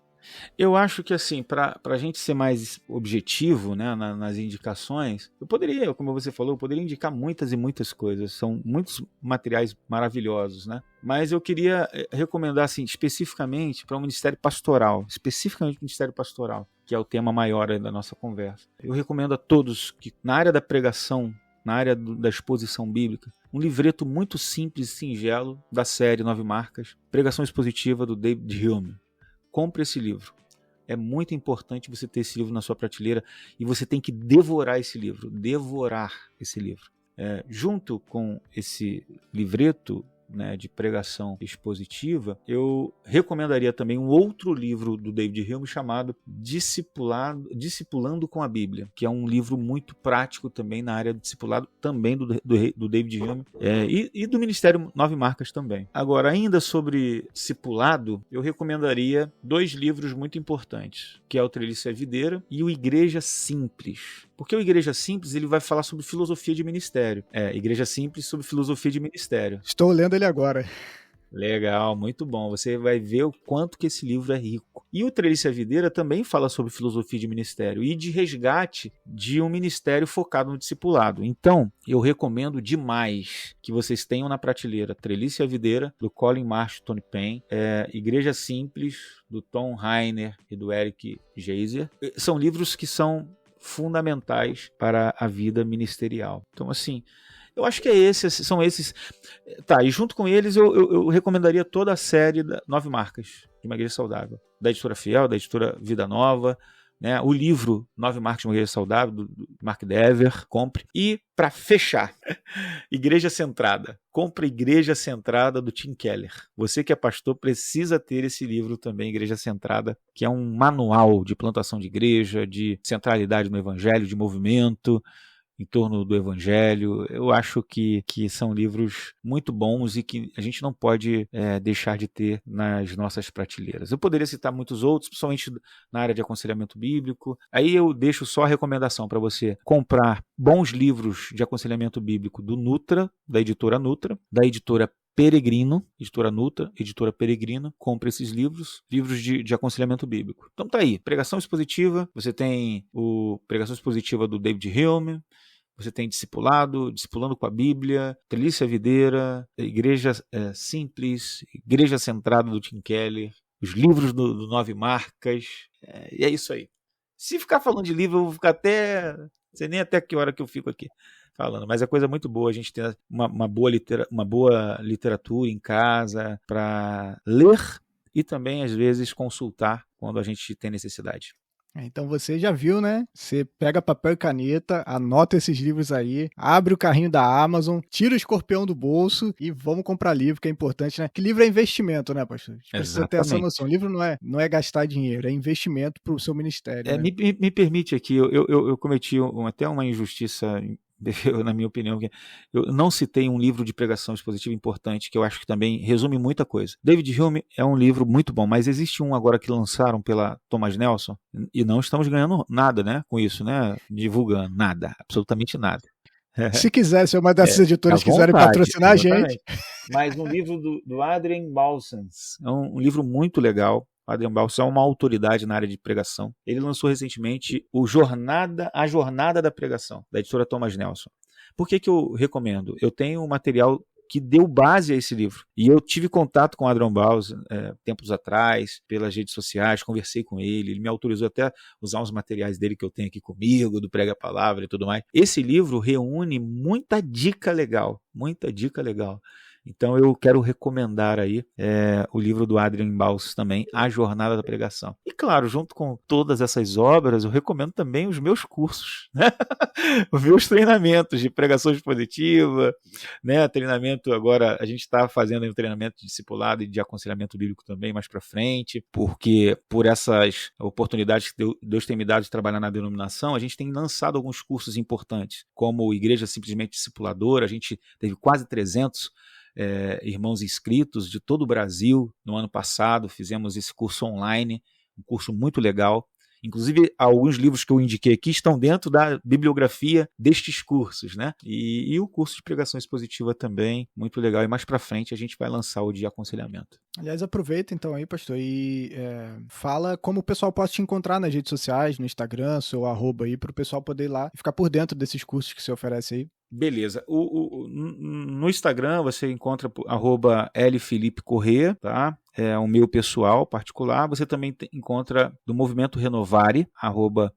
Eu acho que, assim, para a gente ser mais objetivo, né, nas indicações, eu poderia, como você falou, eu poderia indicar muitas e muitas coisas. São muitos materiais maravilhosos, né? Mas eu queria recomendar, assim, especificamente para o Ministério Pastoral, que é o tema maior aí da nossa conversa. Eu recomendo a todos que, na área da pregação, na área da exposição bíblica, um livreto muito simples e singelo da série 9 Marcas, Pregação Expositiva, do David Hume. Compre esse livro. É muito importante você ter esse livro na sua prateleira e você tem que devorar esse livro. Junto com esse livreto, né, de pregação expositiva, eu recomendaria também um outro livro do David Hume chamado Discipulando com a Bíblia, que é um livro muito prático também na área do discipulado, também do David Hume, e do Ministério 9 Marcas também. Agora, ainda sobre discipulado, eu recomendaria 2 livros muito importantes, que é o Treliça e a Videira e o Igreja Simples. Porque o Igreja Simples ele vai falar sobre filosofia de ministério. Igreja Simples sobre filosofia de ministério. Estou lendo ele agora. Legal, muito bom. Você vai ver o quanto que esse livro é rico. E o Treliça e a Videira também fala sobre filosofia de ministério e de resgate de um ministério focado no discipulado. Então, eu recomendo demais que vocês tenham na prateleira Treliça e a Videira, do Colin Marsh e Tony Payne, Igreja Simples, do Tom Rainer e do Eric Geiser. São livros que são fundamentais para a vida ministerial. Então, assim, eu acho que são esses. Tá, e junto com eles eu recomendaria toda a série 9 Marcas de uma Igreja Saudável, da Editora Fiel, da Editora Vida Nova, né? O livro 9 Marcas de uma Igreja Saudável, do Mark Dever, compre. E, para fechar, Igreja Centrada. Compre Igreja Centrada, do Tim Keller. Você que é pastor precisa ter esse livro também, Igreja Centrada, que é um manual de plantação de igreja, de centralidade no evangelho, de movimento em torno do evangelho. Eu acho que são livros muito bons e que a gente não pode deixar de ter nas nossas prateleiras. Eu poderia citar muitos outros, principalmente na área de aconselhamento bíblico. Aí eu deixo só a recomendação para você comprar bons livros de aconselhamento bíblico do Nutra, da editora Nutra, da editora Peregrino, editora Peregrino, compre esses livros de aconselhamento bíblico. Então tá aí, pregação expositiva, você tem o pregação expositiva do David Hume, você tem Discipulando com a Bíblia, Treliça e a Videira, Igreja Simples, Igreja Centrada, do Tim Keller, os livros do 9 Marcas, e é isso aí. Se ficar falando de livro, eu vou ficar não sei nem até que hora que eu fico aqui falando, mas é coisa muito boa a gente ter uma boa literatura em casa para ler e também, às vezes, consultar quando a gente tem necessidade. Então você já viu, né? Você pega papel e caneta, anota esses livros aí, abre o carrinho da Amazon, tira o escorpião do bolso e vamos comprar livro, que é importante, né? Que livro é investimento, né, pastor? A gente precisa ter essa noção. Livro não é gastar dinheiro, é investimento para o seu ministério. Né? Me permite aqui, eu cometi até uma injustiça, na minha opinião, eu não citei um livro de pregação expositiva importante, que eu acho que também resume muita coisa. David Hume é um livro muito bom, mas existe um agora que lançaram pela Thomas Nelson, e não estamos ganhando nada, né, com isso, né, divulgando, nada, absolutamente nada. Se quiser, se uma dessas editoras quiserem patrocinar a gente. Mas um livro do Adrian Balsams, é um livro muito legal. Adrian Balsams é uma autoridade na área de pregação. Ele lançou recentemente A Jornada da Pregação, da editora Thomas Nelson. Por que eu recomendo? Eu tenho um material que deu base a esse livro. E eu tive contato com o Adrian Balsams tempos atrás, pelas redes sociais, conversei com ele me autorizou até a usar uns materiais dele que eu tenho aqui comigo, do Prega a Palavra e tudo mais. Esse livro reúne muita dica legal. Então eu quero recomendar aí o livro do Adrian Baus também, A Jornada da Pregação. E claro, junto com todas essas obras, eu recomendo também os meus cursos, né? Os meus treinamentos de pregação expositiva, né? Treinamento agora, a gente está fazendo um treinamento de discipulado e de aconselhamento bíblico também mais para frente, porque por essas oportunidades que Deus tem me dado de trabalhar na denominação, a gente tem lançado alguns cursos importantes, como Igreja Simplesmente Discipuladora. A gente teve quase 300 irmãos inscritos de todo o Brasil no ano passado. Fizemos esse curso online, um curso muito legal. Inclusive, alguns livros que eu indiquei aqui estão dentro da bibliografia destes cursos, né? E o curso de pregação expositiva também, muito legal. E mais para frente a gente vai lançar o de aconselhamento. Aliás, aproveita então aí, pastor, e fala como o pessoal pode te encontrar nas redes sociais, no Instagram, seu arroba aí, para o pessoal poder ir lá e ficar por dentro desses cursos que você oferece aí. Beleza. No Instagram você encontra @lfilipecorrea, tá? É o meu pessoal particular. Você também encontra do Movimento Renovare,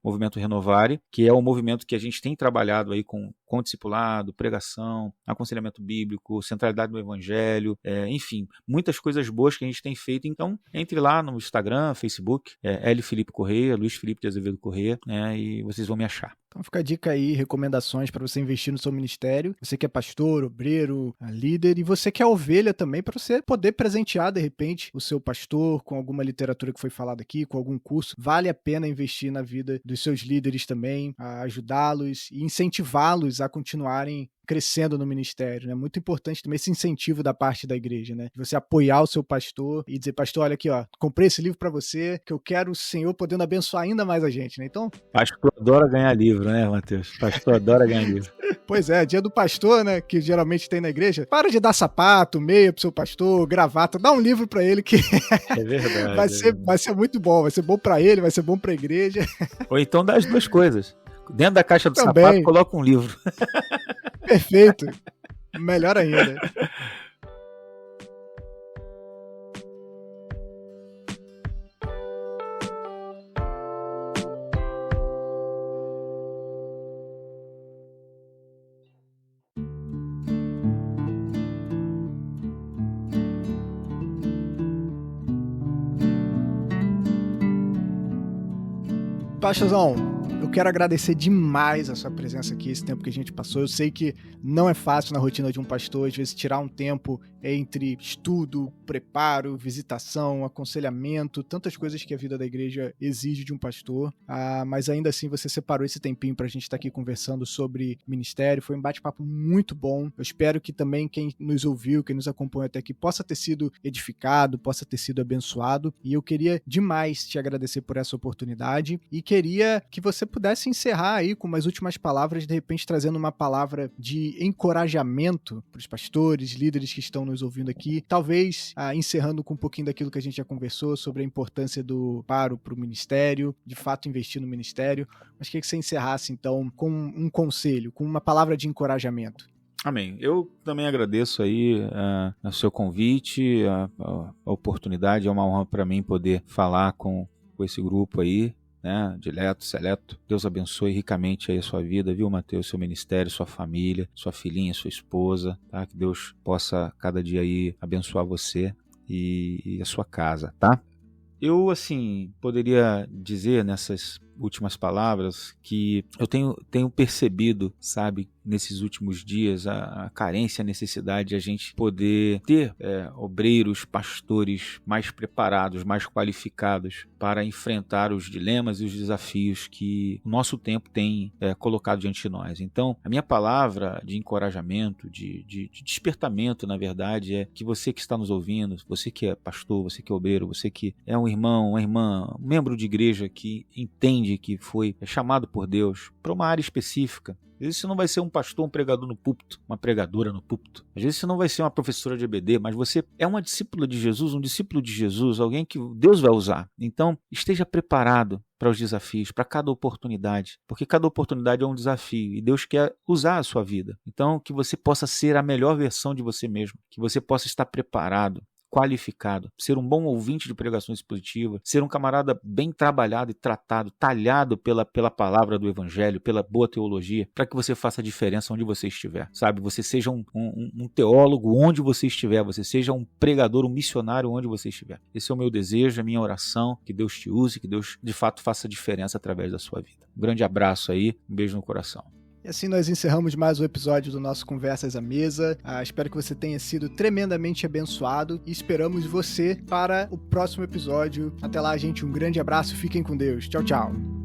@Movimento Renovare, que é o movimento que a gente tem trabalhado aí com discipulado, pregação, aconselhamento bíblico, centralidade no evangelho, enfim, muitas coisas boas que a gente tem feito. Então, entre lá no Instagram, Facebook, L. Filipe Correa, Luiz Felipe de Azevedo Correa, e vocês vão me achar. Então fica a dica aí, recomendações para você investir no seu ministério. Você que é pastor, obreiro, líder, e você que é ovelha também, para você poder presentear, de repente, o seu pastor com alguma literatura que foi falada aqui, com algum curso. Vale a pena investir na vida dos seus líderes também, ajudá-los e incentivá-los a continuarem crescendo no ministério, né? Muito importante também esse incentivo da parte da igreja, né? Você apoiar o seu pastor e dizer, pastor, olha aqui, ó, comprei esse livro para você, que eu quero o Senhor podendo abençoar ainda mais a gente, né? Então... Pastor adora ganhar livro, né, Matheus? Pastor adora ganhar livro. Pois é, dia do pastor, né, que geralmente tem na igreja. Para de dar sapato, meia pro seu pastor, gravata, dá um livro para ele que é verdade, vai ser muito bom, vai ser bom para ele, vai ser bom para a igreja. Ou então dá as duas coisas. Dentro da caixa do sapato, coloca um livro. Perfeito. Melhor ainda. Pastorzão, eu quero agradecer demais a sua presença aqui, esse tempo que a gente passou. Eu sei que não é fácil na rotina de um pastor, às vezes, tirar um tempo entre estudo, preparo, visitação, aconselhamento, tantas coisas que a vida da igreja exige de um pastor, mas ainda assim você separou esse tempinho pra gente estar aqui conversando sobre ministério. Foi um bate-papo muito bom. Eu espero que também quem nos ouviu, quem nos acompanha até aqui, possa ter sido edificado, possa ter sido abençoado, e eu queria demais te agradecer por essa oportunidade e queria que você pudesse encerrar aí com umas últimas palavras, de repente trazendo uma palavra de encorajamento para os pastores, líderes que estão nos ouvindo aqui, talvez encerrando com um pouquinho daquilo que a gente já conversou sobre a importância do para o ministério, de fato investir no ministério, mas queria que você encerrasse então com um conselho, com uma palavra de encorajamento. Amém. Eu também agradeço aí o seu convite, a oportunidade. É uma honra para mim poder falar com esse grupo aí, né, dileto, seleto. Deus abençoe ricamente aí a sua vida, viu, Matheus? Seu ministério, sua família, sua filhinha, sua esposa, tá? Que Deus possa cada dia aí abençoar você e a sua casa, tá? Eu, assim, poderia dizer nessas últimas palavras que eu tenho percebido, sabe, nesses últimos dias, a carência, a necessidade de a gente poder ter obreiros, pastores mais preparados, mais qualificados para enfrentar os dilemas e os desafios que o nosso tempo tem colocado diante de nós. Então, a minha palavra de encorajamento, de despertamento, na verdade, é que você que está nos ouvindo, você que é pastor, você que é obreiro, você que é um irmão, uma irmã, um membro de igreja que entende que foi chamado por Deus para uma área específica. Às vezes você não vai ser um pastor, um pregador no púlpito, uma pregadora no púlpito. Às vezes você não vai ser uma professora de EBD, mas você é uma discípula de Jesus, um discípulo de Jesus, alguém que Deus vai usar. Então, esteja preparado para os desafios, para cada oportunidade, porque cada oportunidade é um desafio e Deus quer usar a sua vida. Então, que você possa ser a melhor versão de você mesmo, que você possa estar preparado, qualificado, ser um bom ouvinte de pregação expositiva, ser um camarada bem trabalhado e tratado, talhado pela palavra do evangelho, pela boa teologia, para que você faça a diferença onde você estiver, sabe? Você seja um teólogo onde você estiver, você seja um pregador, um missionário onde você estiver. Esse é o meu desejo, a minha oração, que Deus te use, que Deus de fato faça a diferença através da sua vida. Um grande abraço aí, um beijo no coração. E assim nós encerramos mais um episódio do nosso Conversas à Mesa. Espero que você tenha sido tremendamente abençoado e esperamos você para o próximo episódio. Até lá, gente, um grande abraço, fiquem com Deus. Tchau, tchau.